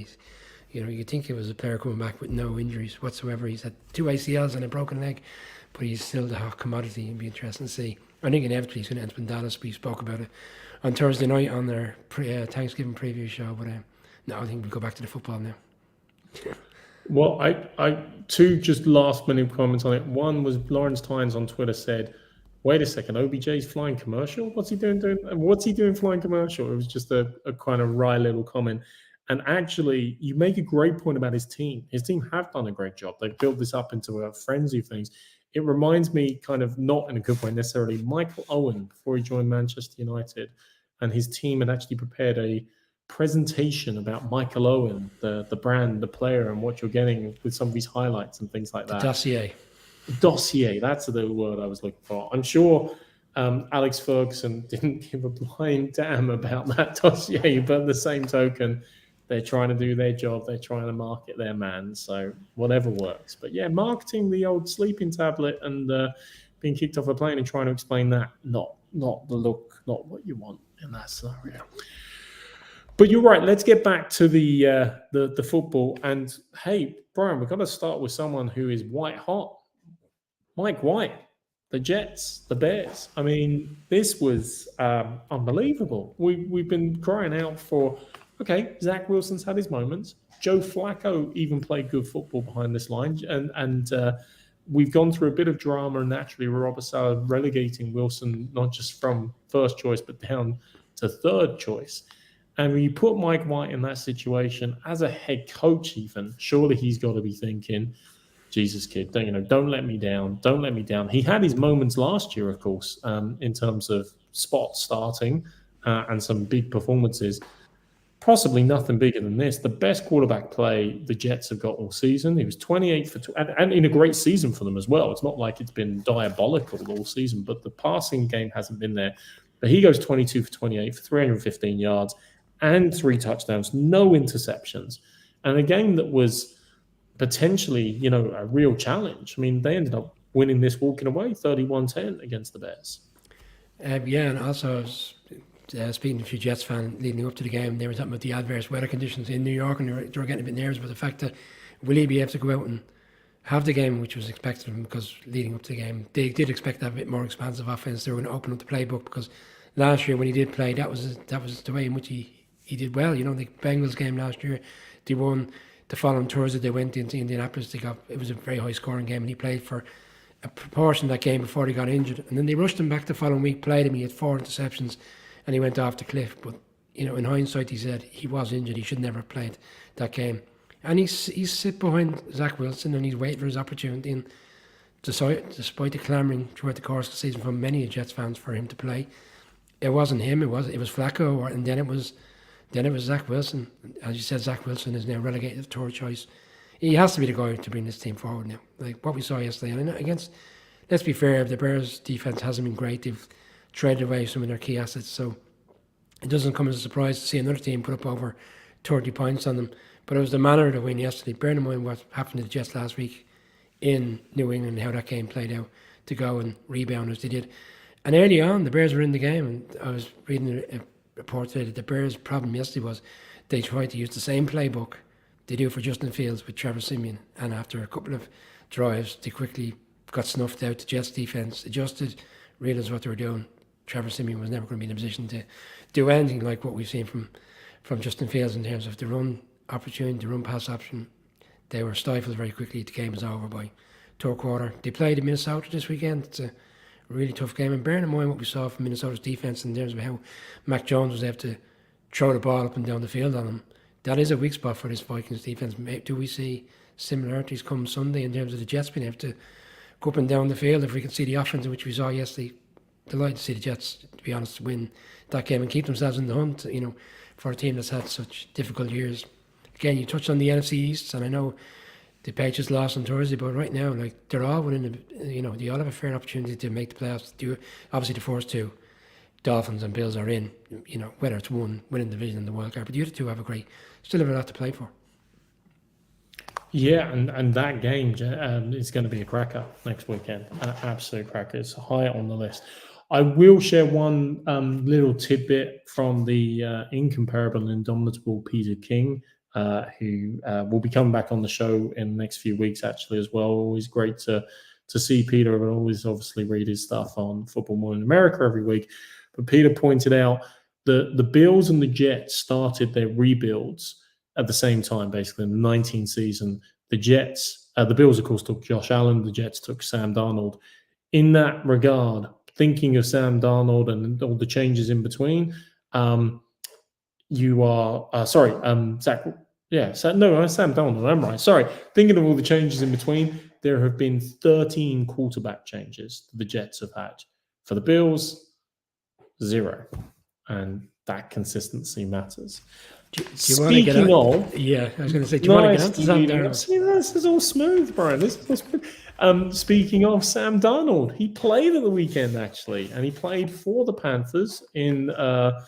B: You'd think it was a player coming back with no injuries whatsoever. He's had 2 ACLs and a broken leg, but he's still the hot commodity. It'd be interesting to see. I think inevitably he's going to end up in Dallas. We spoke about it on Thursday night on their Thanksgiving preview show, but no, I think we'll go back to the football now.
A: Well, I two just last minute comments on it. One was Lawrence Tynes on Twitter said, "Wait a second, OBJ's flying commercial? What's he doing flying commercial?" It was just a kind of wry little comment. And actually, you make a great point about his team. His team have done a great job. They've built this up into a frenzy of things. It reminds me, kind of not in a good way necessarily, Michael Owen before he joined Manchester United, and his team had actually prepared a presentation about Michael Owen, the brand, the player, and what you're getting with some of these highlights and things like that. Dossier, that's the word I was looking for. I'm sure Alex Ferguson didn't give a blind damn about that dossier, but at the same token, they're trying to do their job. They're trying to market their man. So whatever works. But yeah, marketing the old sleeping tablet and being kicked off a plane and trying to explain that, not the look, not what you want in that scenario. But you're right. Let's get back to the football. And hey, Brian, we've got to start with someone who is white hot. Mike White, the Jets, the Bears. I mean, this was unbelievable. We've been crying out for, okay, Zach Wilson's had his moments. Joe Flacco even played good football behind this line. And we've gone through a bit of drama, and naturally Robert Saleh relegating Wilson, not just from first choice, but down to third choice. And when you put Mike White in that situation as a head coach, even, surely he's got to be thinking, Jesus, kid, don't let me down. Don't let me down. He had his moments last year, of course, in terms of spot starting and some big performances. Possibly nothing bigger than this. The best quarterback play the Jets have got all season. He was 28 for and in a great season for them as well. It's not like it's been diabolical all season, but the passing game hasn't been there. But he goes 22 for 28 for 315 yards and 3 touchdowns, no interceptions. And a game that was potentially, a real challenge. I mean, they ended up winning this walking away 31-10 against the Bears.
B: And also, speaking to a few Jets fans leading up to the game, they were talking about the adverse weather conditions in New York, and they were getting a bit nervous about the fact that will he be able to go out and have the game, which was expected of him, because leading up to the game, they did expect to have a bit more expansive offense. They were going to open up the playbook, because last year when he did play, that was the way in which he did well. The Bengals game last year, they won. The following Thursday, they went into Indianapolis. It was a very high scoring game, and he played for a proportion of that game before he got injured. And then they rushed him back the following week, played him. He had 4 interceptions, and he went off the cliff. But in hindsight, he said he was injured. He should never have played that game. And he's sit behind Zach Wilson, and he's waiting for his opportunity. And despite the clamouring throughout the course of the season from many Jets fans for him to play, it wasn't him. It was Flacco, and then it was Zach Wilson. As you said, Zach Wilson is now relegated to third choice. He has to be the guy to bring this team forward now. Like what we saw yesterday. And let's be fair, the Bears' defense hasn't been great. They've traded away some of their key assets. So it doesn't come as a surprise to see another team put up over 30 points on them. But it was the manner of the win yesterday. Bearing in mind what happened to the Jets last week in New England, how that game played out, to go and rebound as they did. And early on, the Bears were in the game. And I was reading a report today that the Bears' problem yesterday was they tried to use the same playbook they do for Justin Fields with Trevor Siemian, and after a couple of drives they quickly got snuffed out. The Jets defense adjusted, realised what they were doing. Trevor Siemian was never going to be in a position to do anything like what we've seen from Justin Fields in terms of the run opportunity, the run pass option. They were stifled very quickly. The game was over by third quarter. They played in Minnesota this weekend. It's a really tough game, and bearing in mind what we saw from Minnesota's defense in terms of how Mac Jones was able to throw the ball up and down the field on them. That is a weak spot for this Vikings defense. Do we see similarities come Sunday in terms of the Jets being able to go up and down the field? If we can see the offense, which we saw yesterday, delighted to see the Jets, to be honest, win that game and keep themselves in the hunt, for a team that's had such difficult years. Again, you touched on the NFC East, and I know the Patriots lost on Thursday, but right now, they're all winning. They all have a fair opportunity to make the playoffs. Obviously, the first two, Dolphins and Bills, are in. Whether it's one winning division in the wild card, but the other two still have a lot to play for.
A: Yeah, and that game is going to be a cracker next weekend. An absolute cracker. It's high on the list. I will share one little tidbit from the incomparable and indomitable Peter King, who will be coming back on the show in the next few weeks, actually, as well. Always great to see Peter, but always obviously read his stuff on Football Morning America every week. But Peter pointed out that the Bills and the Jets started their rebuilds at the same time, basically, in the 19 season. The Bills, of course, took Josh Allen. The Jets took Sam Darnold. In that regard, thinking of Sam Darnold and all the changes in between, Sam Darnold, I'm right. Sorry. Thinking of all the changes in between, there have been 13 quarterback changes the Jets have had. For the Bills, 0. And that consistency matters.
B: Do you want to get out? Yeah, I was going to say, do you want to get into Sam Darnold?
A: See, this is all smooth, Brian. This is all smooth. Speaking of Sam Darnold, he played at the weekend, actually, and he played for the Panthers in, the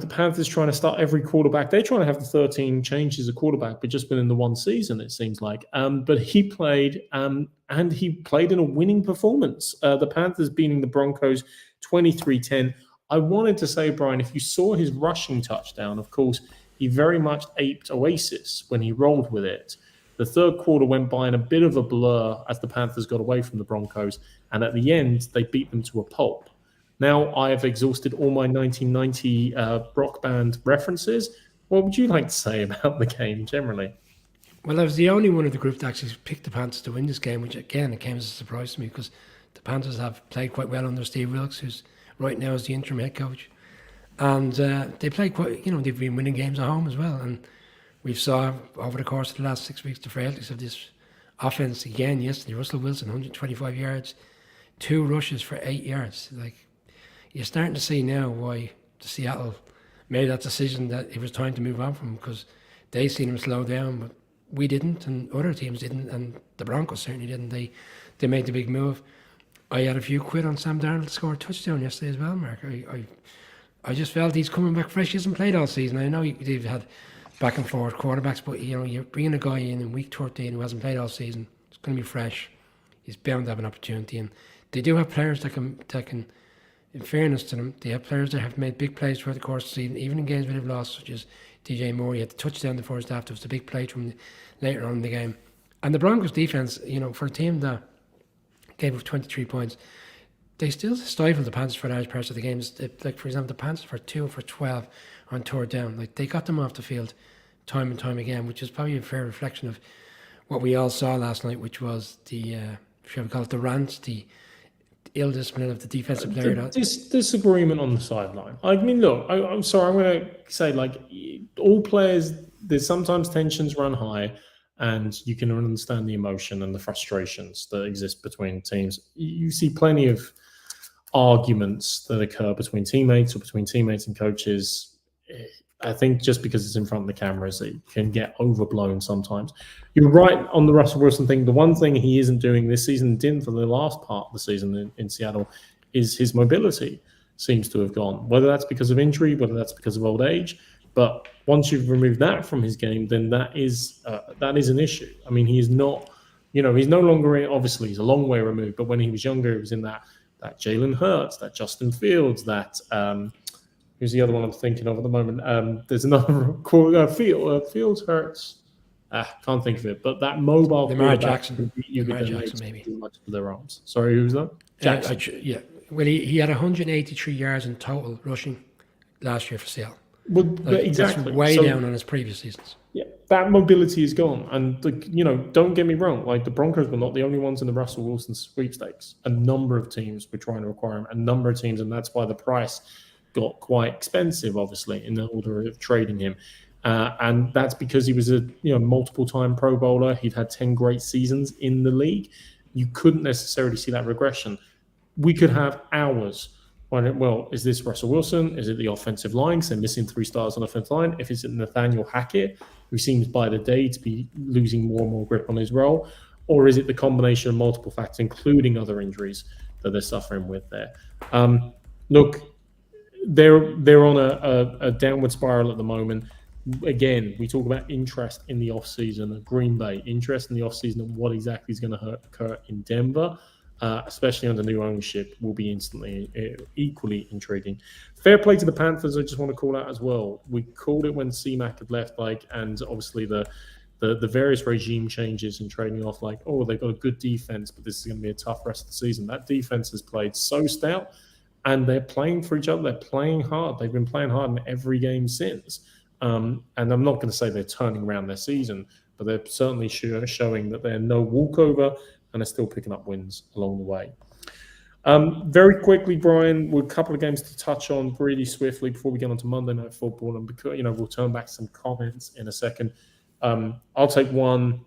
A: Panthers trying to start every quarterback. They're trying to have the 13 changes of quarterback, but just within the one season, it seems like. But he played, and he played in a winning performance. The Panthers beating the Broncos 23-10. I wanted to say, Brian, if you saw his rushing touchdown, of course, he very much aped Oasis when he rolled with it. The third quarter went by in a bit of a blur as the Panthers got away from the Broncos, and at the end, they beat them to a pulp. Now I have exhausted all my 1990 rock band references. What would you like to say about the game generally?
B: Well, I was the only one of the group that actually picked the Panthers to win this game, which, again, it came as a surprise to me because the Panthers have played quite well under Steve Wilkes, who's right now is the interim head coach. And they played quite, they've been winning games at home as well. And we've saw over the course of the last 6 weeks the frailties of this offense again yesterday. Russell Wilson, 125 yards, 2 rushes for 8 yards. You're starting to see now why Seattle made that decision that it was time to move on from him, because they seen him slow down, but we didn't, and other teams didn't, and the Broncos certainly didn't. They made the big move. I had a few quid on Sam Darnold to score a touchdown yesterday as well, Mark. I just felt he's coming back fresh. He hasn't played all season. I know they've had back and forth quarterbacks, but you're bringing a guy in week 13 who hasn't played all season. It's going to be fresh. He's bound to have an opportunity, and they do have players that can. In fairness to them, they have players that have made big plays throughout the course of the season, even in games where they've lost, such as DJ Moore. He had the touchdown in the first half. There was the big play from later on in the game. And the Broncos defense, for a team that gave up 23 points, they still stifled the Panthers for large parts of the games. For example, the Panthers were 2 for 12 on third down. They got them off the field time and time again, which is probably a fair reflection of what we all saw last night, which was the, shall we call it the rant, the ill discipline of the defensive player.
A: Disagreement on the sideline. I mean, look, I'm sorry, I'm going to say, all players, there's sometimes tensions run high, and you can understand the emotion and the frustrations that exist between teams. You see plenty of arguments that occur between teammates or between teammates and coaches. I think just because it's in front of the cameras, it can get overblown sometimes. You're right on the Russell Wilson thing. The one thing he isn't doing this season, didn't for the last part of the season in Seattle, is his mobility seems to have gone. Whether that's because of injury, whether that's because of old age. But once you've removed that from his game, then that is an issue. I mean, he is not, he's no longer, obviously, he's a long way removed. But when he was younger, he was in that Jalen Hurts, that Justin Fields, that who's the other one I'm thinking of at the moment? There's another Fields, Hurts. Can't think of it. But that mobile
B: Lamar Jackson.
A: Lamar Jackson, maybe. Too much for their arms. Sorry, who was that? Jackson.
B: Yeah. Well, he had 183 yards in total rushing last year for Seattle.
A: Well, exactly.
B: That's way down on his previous seasons.
A: Yeah, that mobility is gone. And, don't get me wrong. The Broncos were not the only ones in the Russell Wilson sweepstakes. A number of teams were trying to acquire him. A number of teams, and that's why the price got quite expensive, obviously, in the order of trading him. And that's because he was a multiple-time Pro Bowler. He'd had 10 great seasons in the league. You couldn't necessarily see that regression. We could have hours on it. Well, is this Russell Wilson? Is it the offensive line? Because they're missing 3 stars on the offensive line. If it's Nathaniel Hackett, who seems by the day to be losing more and more grip on his role, or is it the combination of multiple factors, including other injuries that they're suffering with there? Look, they're on a downward spiral at the moment. Again, we talk about interest in the offseason at Green Bay, interest in the offseason and what exactly is going to occur in Denver, especially under new ownership, will be equally intriguing. Fair play to the Panthers, I just want to call out as well. We called it when C-Mac had left, and obviously the various regime changes and trading off, they've got a good defense, but this is going to be a tough rest of the season. That defense has played so stout, and they're playing for each other. They're playing hard. They've been playing hard in every game since. And I'm not going to say they're turning around their season, but they're certainly showing that they're no walkover and are still picking up wins along the way. Very quickly, Brian, with a couple of games to touch on really swiftly before we get on to Monday Night Football, and because we'll turn back to some comments in a second. I'll take one.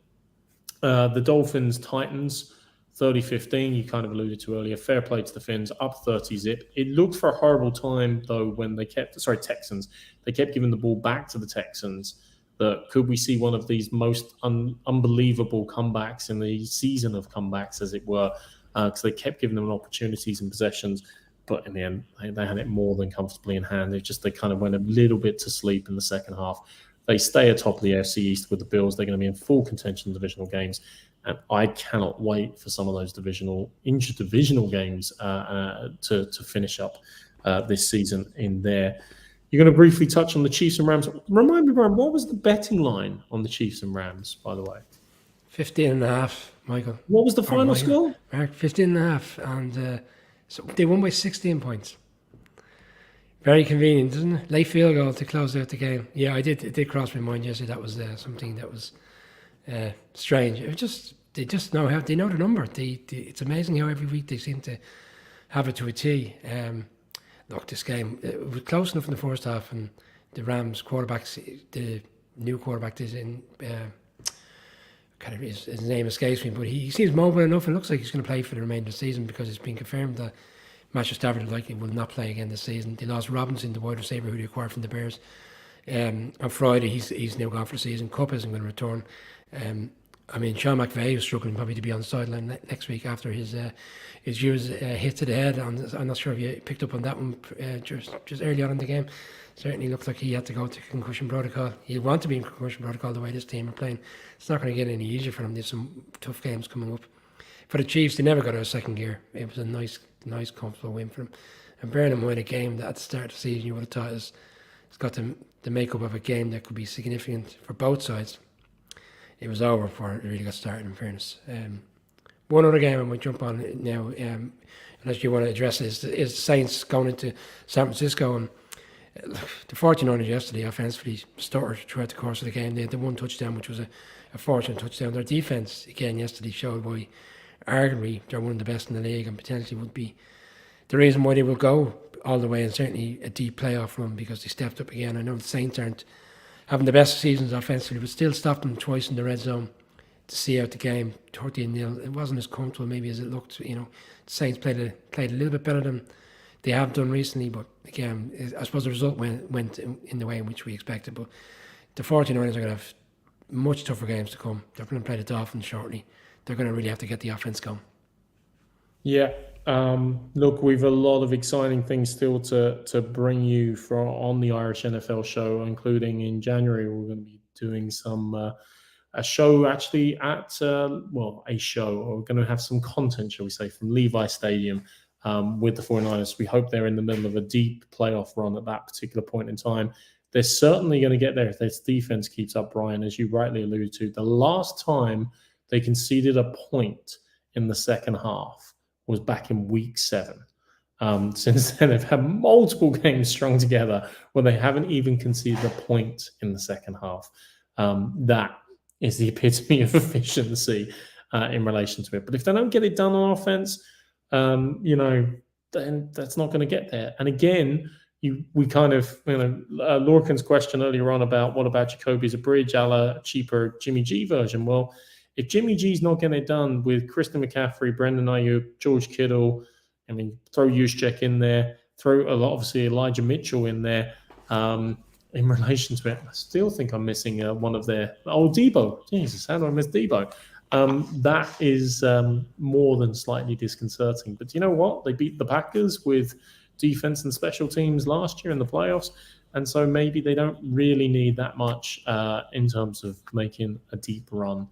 A: The Dolphins-Titans, 30-15, you kind of alluded to earlier. Fair play to the Fins, up 30-zip. It looked for a horrible time, though, when Texans. They kept giving the ball back to the Texans. Could we see one of these most unbelievable comebacks in the season of comebacks, as it were? Because they kept giving them opportunities and possessions, but in the end, they had it more than comfortably in hand. They kind of went a little bit to sleep in the second half. They stay atop the AFC East with the Bills. They're going to be in full contention in divisional games. And I cannot wait for some of those interdivisional games to finish up this season in there. You're going to briefly touch on the Chiefs and Rams. Remind me, Brian, what was the betting line on the Chiefs and Rams, by the way?
B: 15.5, Michael.
A: What was the final score?
B: 15.5. And so they won by 16 points. Very convenient, isn't it? Late field goal to close out the game. Yeah, it did cross my mind yesterday. That was something that was strange. They just know they know the number. It's amazing how every week they seem to have it to a T. Look, this game it was close enough in the first half, and the Rams the new quarterback is in. His name escapes me, but he seems mobile enough and looks like he's going to play for the remainder of the season because it's been confirmed that Matthew Stafford likely will not play again this season. They lost Robinson, the wide receiver who they acquired from the Bears. On Friday, he's now gone for the season. Kupp isn't going to return. Sean McVay is struggling probably to be on the sideline next week after his huge hit to the head. I'm not sure if you picked up on that one just early on in the game. Certainly looked like he had to go to concussion protocol. He'd want to be in concussion protocol the way this team are playing. It's not going to get any easier for them. There's some tough games coming up. For the Chiefs, they never got out of second gear. It was a nice, comfortable win for them. And bearing in mind a game that at the start of the season you would have thought it's got the makeup of a game that could be significant for both sides. It was over before it really got started, in fairness. One other game I might jump on now, unless you want to address it, is the Saints going into San Francisco. And the 49ers yesterday offensively stuttered throughout the course of the game. They had the one touchdown, which was a fortunate touchdown. Their defence, again, yesterday showed why arguably they're one of the best in the league and potentially would be the reason why they will go all the way and certainly a deep playoff run because they stepped up again. I know the Saints aren't having the best seasons offensively, but still stopped them twice in the red zone to see out the game 13-0. It wasn't as comfortable maybe as it looked. The Saints played a little bit better than they have done recently, but again, I suppose the result went in the way in which we expected. But the 49ers are going to have much tougher games to come. They're going to play the Dolphins shortly. They're going to really have to get the offense going.
A: Yeah. Look, we've a lot of exciting things still to bring you on the Irish NFL show, including in January we're going to be doing a show actually at a show, or we're going to have some content, shall we say, from Levi Stadium with the 49ers. We hope they're in the middle of a deep playoff run at that particular point in time. They're certainly going to get there if this defense keeps up, Brian, as you rightly alluded to. The last time they conceded a point in the second half was back in week 7. Since then, they've had multiple games strung together where they haven't even conceded a point in the second half. That is the epitome of efficiency in relation to it. But if they don't get it done on offense, then that's not going to get there. And again, we kind of, Lorcan's question earlier on about what about Jacoby as a bridge, a la cheaper Jimmy G version. Well, if Jimmy G's not getting it done with Christian McCaffrey, Brendan Ayuk, George Kittle, I mean, throw Juszczyk in there, throw obviously Elijah Mitchell in there. In relation to it, I still think I'm missing one of their Debo. Jesus, how do I miss Debo? That is more than slightly disconcerting. But you know what? They beat the Packers with defense and special teams last year in the playoffs, and so maybe they don't really need that much in terms of making a deep run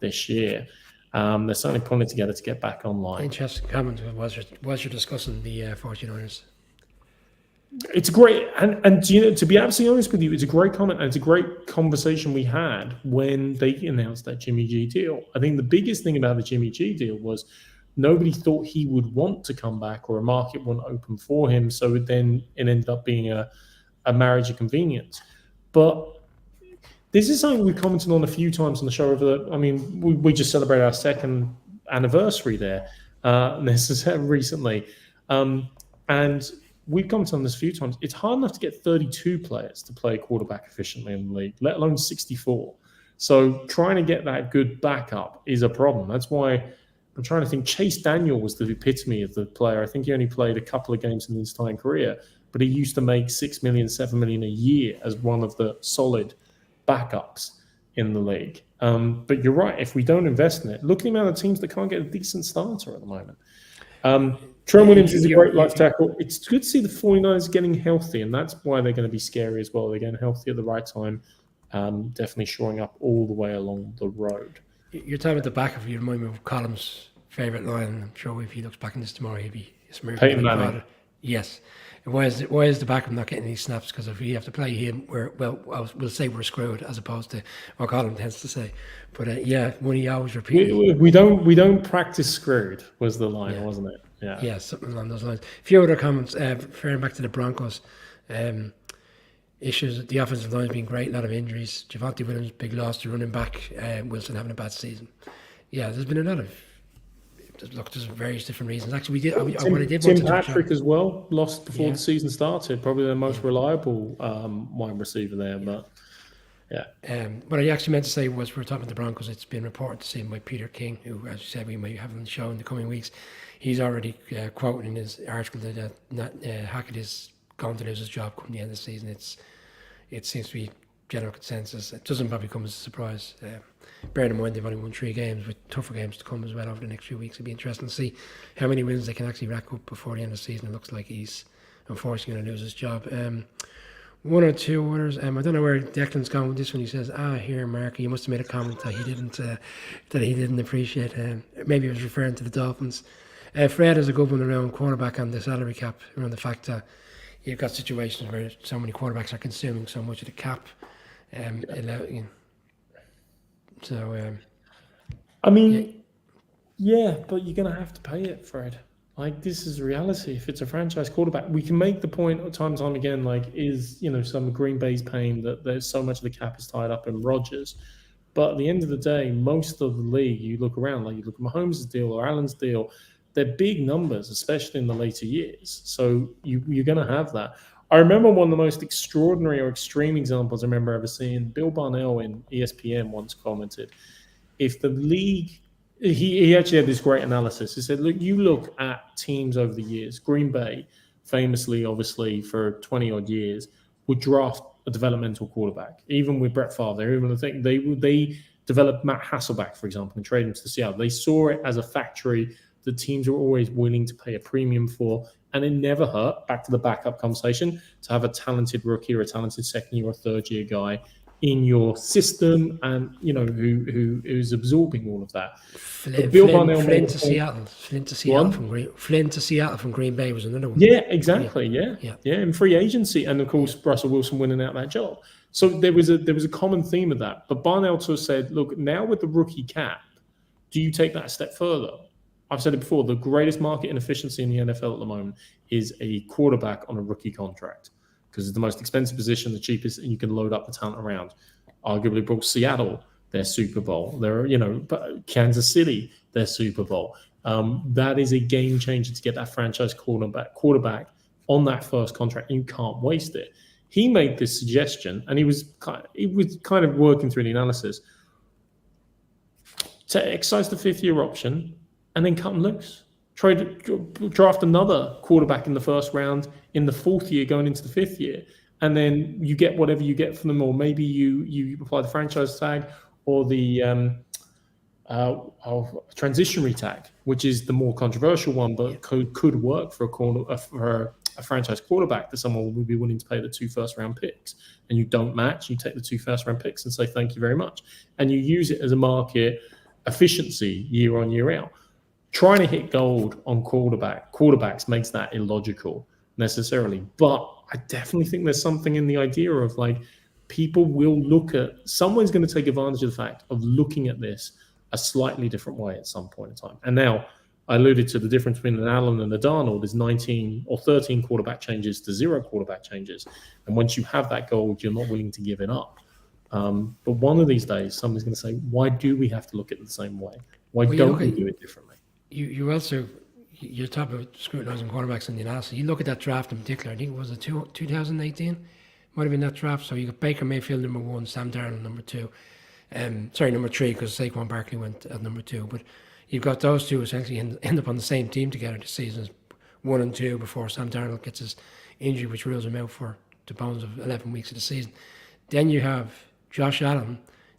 A: this year. They're certainly pulling it together to get back online.
B: Interesting comment was you're discussing the 49ers.
A: It's great, and to be absolutely honest with you, it's a great comment, and it's a great conversation we had when they announced that Jimmy G deal. I think the biggest thing about the Jimmy G deal was nobody thought he would want to come back, or a market wouldn't open for him. So then it ended up being a marriage of convenience. But this is something we've commented on a few times on the show. We just celebrated our second anniversary there recently, and we've commented on this a few times. It's hard enough to get 32 players to play quarterback efficiently in the league, let alone 64. So trying to get that good backup is a problem. That's why I'm trying to think. Chase Daniel was the epitome of the player. I think he only played a couple of games in his entire career, but he used to make $6 million, $7 million a year as one of the solid backups in the league. But you're right. If we don't invest in it, look at the amount of teams that can't get a decent starter at the moment. Trent Williams is a great left tackle. It's good to see the 49ers getting healthy, and that's why they're going to be scary as well. They're getting healthy at the right time, definitely shoring up all the way along the road.
B: You're talking about the back of you remind me of Colum's favourite line. I'm sure if he looks back in this tomorrow, he'll be
A: Peyton Manning.
B: Yes. Why is the backup not getting these snaps? Because if we have to play him, we'll say we're screwed, as opposed to what Colin tends to say. But when he always repeats,
A: we don't practice screwed was the line, wasn't it?
B: Yeah, something along those lines. A few other comments. Referring back to the Broncos, issues. The offensive line's been great. A lot of injuries. Javonte Williams, big loss to running back. Wilson having a bad season. Yeah, there's been a lot of. Look, there's various different reasons. Actually,
A: Tim Patrick as well lost before the season started. Probably the most reliable wide receiver there, but
B: what I actually meant to say was we're talking about the Broncos. It's been reported to see by Peter King, who, as you said, we might have on the show in the coming weeks. He's already quoting in his article that Hackett is going to lose his job come the end of the season. It seems to be general consensus. It doesn't probably come as a surprise. Bearing in mind they've only won 3 games with tougher games to come as well over the next few weeks. It'll be interesting to see how many wins they can actually rack up before the end of the season. It looks like he's unfortunately going to lose his job. One or two others. I don't know where Declan's going with this one. He says, here, Mark, you must have made a comment that he didn't appreciate. Maybe he was referring to the Dolphins. Fred has a good one around quarterback and the salary cap, around the fact that you've got situations where so many quarterbacks are consuming so much of the cap.
A: But you're going to have to pay it, Fred. Like, this is reality. If it's a franchise quarterback, we can make the point time and time again, some Green Bay's pain that there's so much of the cap is tied up in Rodgers. But at the end of the day, most of the league, you look around, like you look at Mahomes' deal or Allen's deal, they're big numbers, especially in the later years. So you're going to have that. I remember one of the most extraordinary or extreme examples I remember ever seeing. Bill Barnell in ESPN once commented, if the league, he actually had this great analysis. He said, you look at teams over the years. Green Bay, famously, obviously, for 20-odd years, would draft a developmental quarterback. Even with Brett Favre, they developed Matt Hasselbeck, for example, and traded him to Seattle. They saw it as a factory that teams were always willing to pay a premium for. And it never hurt, back to the backup conversation, to have a talented rookie or a talented second-year or third-year guy in your system and, who is absorbing all of that.
B: Flynn to Seattle from Green Bay was another one.
A: Yeah, exactly, yeah. In free agency. And, of course, Russell Wilson winning out that job. So there was a common theme of that. But Barnell sort of said, look, now with the rookie cap, do you take that a step further? I've said it before, the greatest market inefficiency in the NFL at the moment is a quarterback on a rookie contract, because it's the most expensive position, the cheapest, and you can load up the talent around. Arguably brought Seattle their Super Bowl. Kansas City their Super Bowl. That is a game changer to get that franchise quarterback on that first contract. You can't waste it. He made this suggestion, and he was kind of working through the analysis to exercise the 5th-year option and then cut him loose. Try to draft another quarterback in the first round in the 4th year going into the 5th year, and then you get whatever you get from them, or maybe you apply the franchise tag or the transitionary tag, which is the more controversial one, but could work for a franchise quarterback that someone would be willing to pay the 2 first-round picks. And you don't match, you take the 2 first-round picks and say thank you very much, and you use it as a market efficiency year on, year out. Trying to hit gold on quarterbacks makes that illogical necessarily. But I definitely think there's something in the idea of like people will look at, someone's going to take advantage of the fact of looking at this a slightly different way at some point in time. And now I alluded to the difference between an Allen and a Darnold is 19 or 13 quarterback changes to 0 quarterback changes. And once you have that gold, you're not willing to give it up. But one of these days, someone's going to say, why do we have to look at it the same way? Why don't we do it differently?
B: You also, you're talking about scrutinizing quarterbacks in the analysis. You look at that draft in particular, I think it was 2018, might have been that draft. So you got Baker Mayfield number 1, Sam Darnold number 2. Number 3, because Saquon Barkley went at number 2. But you've got those two essentially end up on the same team together this season, 1 and 2, before Sam Darnold gets his injury, which rules him out for the bones of 11 weeks of the season. Then you have Josh Allen.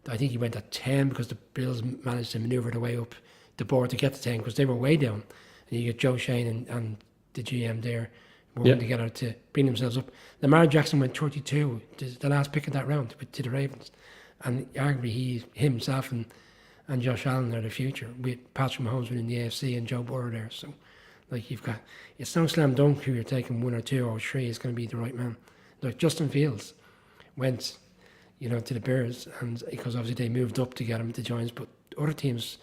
B: I think he went at 10 because the Bills managed to maneuver their way up the board to get to 10 because they were way down. And you get Joe Shane and the GM there working together to bring themselves up. Lamar Jackson went 32, the last pick of that round, to the Ravens. And arguably he himself and Josh Allen are the future, with Patrick Mahomes winning the AFC and Joe Burrow there. So, like, you've got, it's no slam dunk who you're taking 1 or 2 or 3 is going to be the right man. Like Justin Fields went, to the Bears, and because obviously they moved up to get him to Giants, but other teams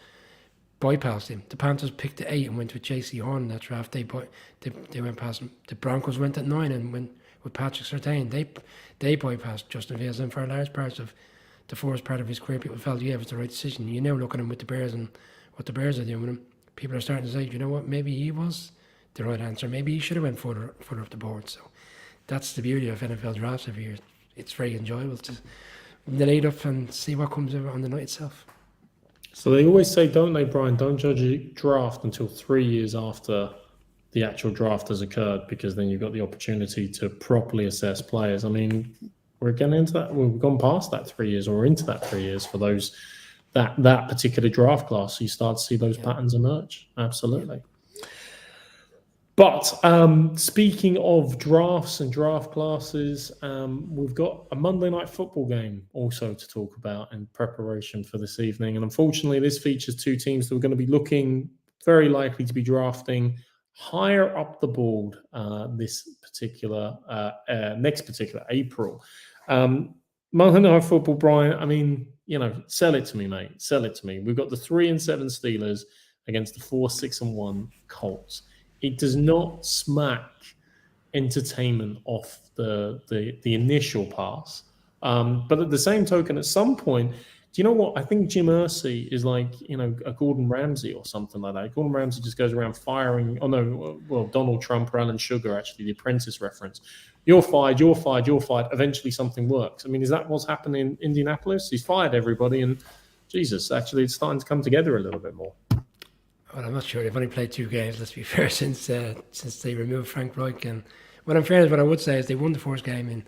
B: bypassed him. The Panthers picked at 8 and went with J.C. Horn in that draft. They went past him. The Broncos went at 9 and went with Patrick Surtain. They bypassed Justin Fields, and for a large part of the first part of his career, people felt, it was the right decision. You now look at him with the Bears and what the Bears are doing with him. People are starting to say, you know what, maybe he was the right answer. Maybe he should have went further up the board. So that's the beauty of NFL drafts every year. It's very enjoyable to lead up and see what comes out on the night itself.
A: So they always say, don't they, Brian, don't judge a draft until 3 years after the actual draft has occurred, because then you've got the opportunity to properly assess players. I mean, we're getting into that. We've gone past that 3 years, or into that 3 years for those that particular draft class. So you start to see those patterns emerge. Absolutely. But speaking of drafts and draft classes, we've got a Monday Night Football game also to talk about in preparation for this evening. And unfortunately, this features 2 teams that are going to be looking very likely to be drafting higher up the board next particular April. Monday Night Football, Brian, I mean, sell it to me, mate. Sell it to me. We've got the 3-7 Steelers against the 4-6-1 Colts. It does not smack entertainment off the initial pass. But at the same token, at some point, do you know what? I think Jim Irsay is like, a Gordon Ramsay or something like that. Gordon Ramsay just goes around firing. Oh, no, well, Donald Trump or Alan Sugar, actually, the Apprentice reference. You're fired, you're fired, you're fired. Eventually something works. I mean, is that what's happening in Indianapolis? He's fired everybody, and Jesus, actually, it's starting to come together a little bit more.
B: Well, I'm not sure. They've only played 2 games, let's be fair, since they removed Frank Reich. And what I would say is they won the first game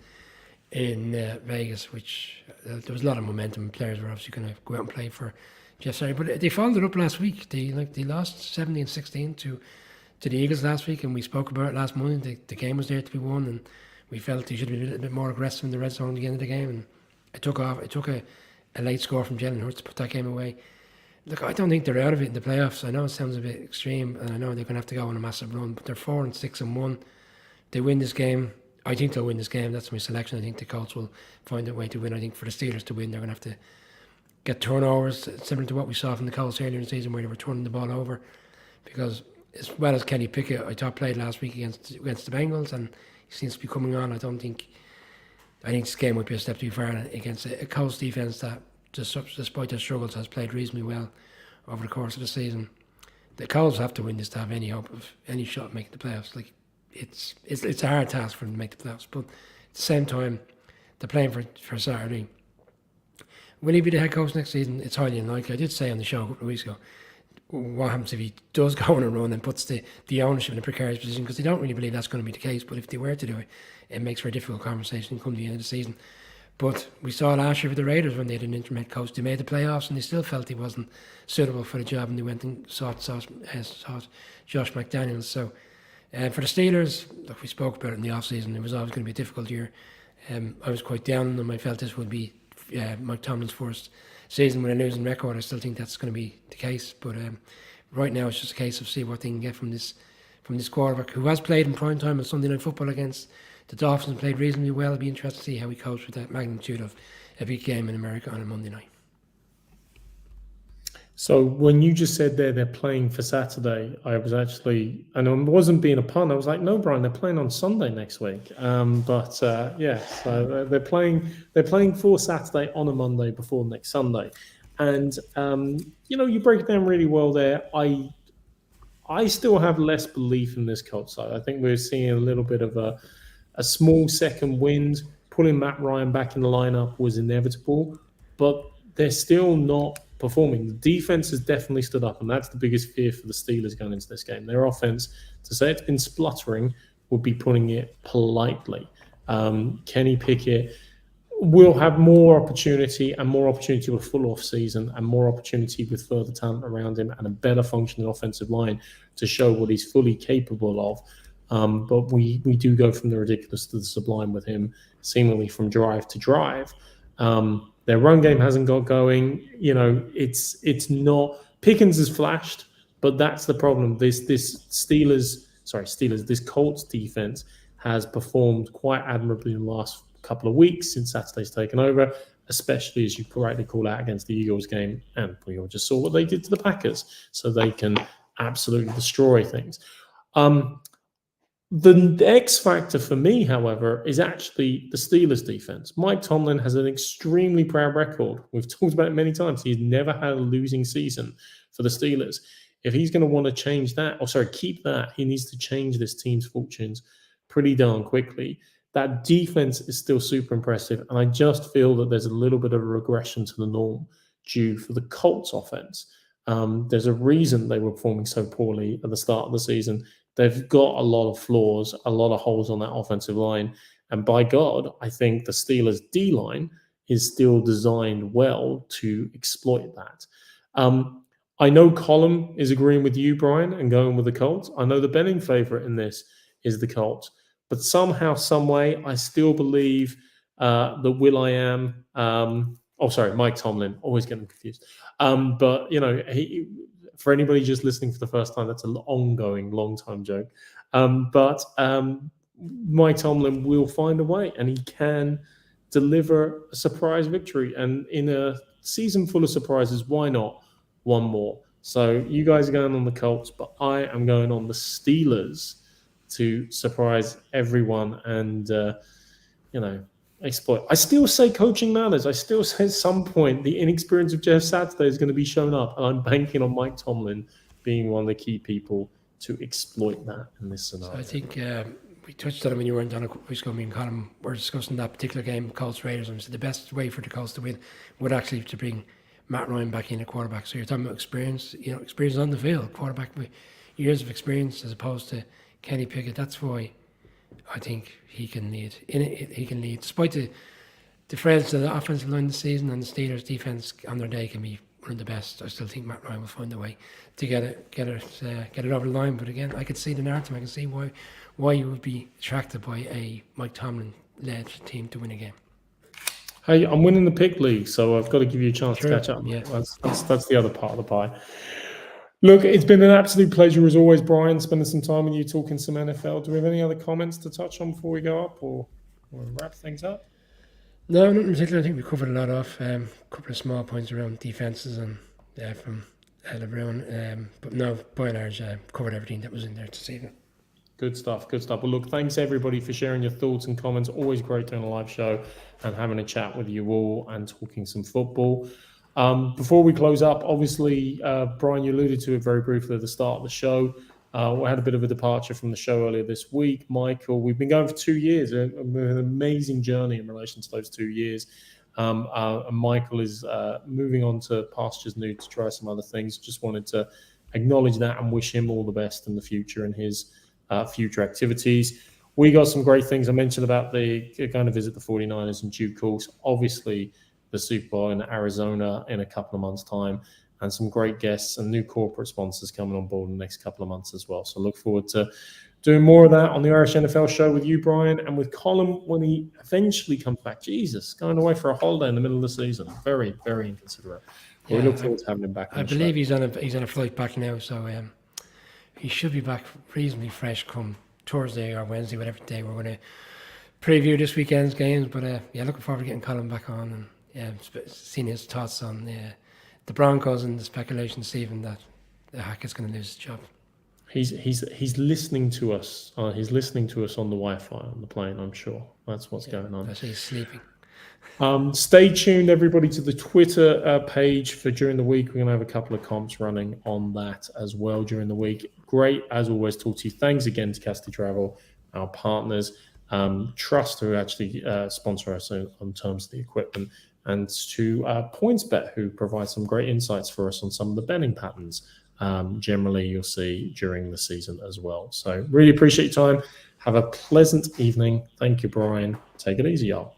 B: in Vegas, which there was a lot of momentum. Players were obviously going to go out and play for Jeff Saturday. But they followed it up last week. They lost 17-16 to the Eagles last week, and we spoke about it last Monday. The game was there to be won, and we felt they should have been a little bit more aggressive in the red zone at the end of the game. And it took off. It took a late score from Jalen Hurts to put that game away. Look, I don't think they're out of it in the playoffs. I know it sounds a bit extreme, and I know they're going to have to go on a massive run, but they're 4-6-1. They win this game. I think they'll win this game. That's my selection. I think the Colts will find a way to win. I think for the Steelers to win, they're going to have to get turnovers, similar to what we saw from the Colts earlier in the season, where they were turning the ball over. Because as well as Kenny Pickett, I thought played last week against the Bengals, and he seems to be coming on. I think this game would be a step too far against a Colts defense that, despite their struggles, has played reasonably well over the course of the season. The Colts have to win this to have any hope of any shot at making the playoffs. Like, it's a hard task for them to make the playoffs. But at the same time, they're playing for Saturday. Will he be the head coach next season? It's highly unlikely. I did say on the show a couple of weeks ago, what happens if he does go on a run and puts the ownership in a precarious position, because they don't really believe that's going to be the case. But if they were to do it, it makes for a difficult conversation come the end of the season. But we saw last year with the Raiders when they had an interim head coach, they made the playoffs and they still felt he wasn't suitable for the job, and they went and sought Josh McDaniels. So for the Steelers, look, we spoke about it in the off-season. It was always going to be a difficult year. I was quite down on them. I felt this would be Mike Tomlin's first season with a losing record. I still think that's going to be the case. But right now it's just a case of see what they can get from this quarterback who has played in prime time on Sunday Night Football against the Dolphins, played reasonably well. It'll be interesting to see how he copes with that magnitude of a big game in America on a Monday night.
A: So when you just said they're playing for Saturday, I was actually, and it wasn't being a pun, I was like, no, Brian, they're playing on Sunday next week. So they're playing for Saturday on a Monday before next Sunday. And, you break it down really well there. I still have less belief in this Colts side. I think we're seeing a little bit of a small second wind. Pulling Matt Ryan back in the lineup was inevitable, but they're still not performing. The defense has definitely stood up, and that's the biggest fear for the Steelers going into this game. Their offense, to say it's been spluttering, would be putting it politely. Kenny Pickett will have more opportunity with a full off season and more opportunity with further talent around him and a better functioning offensive line to show what he's fully capable of. But we do go from the ridiculous to the sublime with him, seemingly from drive to drive. Their run game hasn't got going. It's not. Pickens has flashed, but that's the problem. This Colts defense has performed quite admirably in the last couple of weeks since Saturday's taken over, especially as you correctly call out against the Eagles game. And we all just saw what they did to the Packers, so they can absolutely destroy things. The X factor for me, however, is actually the Steelers defense. Mike Tomlin has an extremely proud record. We've talked about it many times. He's never had a losing season for the Steelers. If he's going to want to change that, keep that, he needs to change this team's fortunes pretty darn quickly. That defense is still super impressive, and I just feel that there's a little bit of a regression to the norm due for the Colts offense. There's a reason they were performing so poorly at the start of the season. They've got a lot of flaws, a lot of holes on that offensive line. And by God, I think the Steelers' D-line is still designed well to exploit that. I know Colin is agreeing with you, Brian, and going with the Colts. I know the betting favorite in this is the Colts. But somehow, some way, I still believe that Will.i.am, Mike Tomlin, always getting confused. But, for anybody just listening for the first time, that's an ongoing, long-time joke. But Mike Tomlin will find a way, and he can deliver a surprise victory. And in a season full of surprises, why not one more? So you guys are going on the Colts, but I am going on the Steelers to surprise everyone and, exploit. I still say coaching matters. I still say at some point the inexperience of Jeff Saturday is going to be shown up, and I'm banking on Mike Tomlin being one of the key people to exploit that in this scenario.
B: So I think we touched on it when you weren't on a week ago. Me and Colin were discussing that particular game, Colts Raiders, and so the best way for the Colts to win would actually to bring Matt Ryan back in at quarterback. So you're talking about experience, experience on the field, quarterback with years of experience as opposed to Kenny Pickett. That's why I think he can lead. He can lead, despite the difference of the offensive line this season, and the Steelers' defense on their day can be one of the best. I still think Matt Ryan will find a way to get it over the line. But again, I could see the narrative. I can see why you would be attracted by a Mike Tomlin-led team to win a game.
A: Hey, I'm winning the pick league, so I've got to give you a chance
B: Sure.
A: to catch up.
B: Yeah.
A: That's the other part of the pie. Look, it's been an absolute pleasure as always, Brian, spending some time with you talking some NFL. Do we have any other comments to touch on before we go up, or wrap things up?
B: No, not in particular. I think we covered a lot off. A couple of small points around defenses and from LeBron. But no, by and large, covered everything that was in there this evening.
A: Good stuff. Well, look, thanks everybody for sharing your thoughts and comments. Always great doing a live show and having a chat with you all and talking some football. Before we close up, obviously, Brian, you alluded to it very briefly at the start of the show. We had a bit of a departure from the show earlier this week. Michael, we've been going for 2 years, an amazing journey in relation to those 2 years. And Michael is moving on to pastures new to try some other things. Just wanted to acknowledge that and wish him all the best in the future and his future activities. We got some great things. I mentioned about going to visit the 49ers in due course. Obviously, the Super Bowl in Arizona in a couple of months' time, and some great guests and new corporate sponsors coming on board in the next couple of months as well. So look forward to doing more of that on the Irish NFL show with you, Brian, and with Colin when he eventually comes back. Jesus, going away for a holiday in the middle of the season. Very, very inconsiderate. But we look forward to having him back.
B: I believe he's on a flight back now, so he should be back reasonably fresh come Thursday or Wednesday, whatever day we're going to preview this weekend's games. But looking forward to getting Colin back on and seeing his thoughts on the Broncos and the speculation, Stephen, that Hackett's going to lose his job.
A: He's listening to us. He's listening to us on the Wi-Fi on the plane. I'm sure that's what's going on.
B: He's sleeping.
A: Stay tuned, everybody, to the Twitter page for during the week. We're going to have a couple of comps running on that as well during the week. Great, as always, talk to you. Thanks again to Casti Travel, our partners, Trust, who actually sponsor us on terms of the equipment, and to PointsBet, who provide some great insights for us on some of the betting patterns generally you'll see during the season as well. So really appreciate your time. Have a pleasant evening. Thank you, Brian. Take it easy, y'all.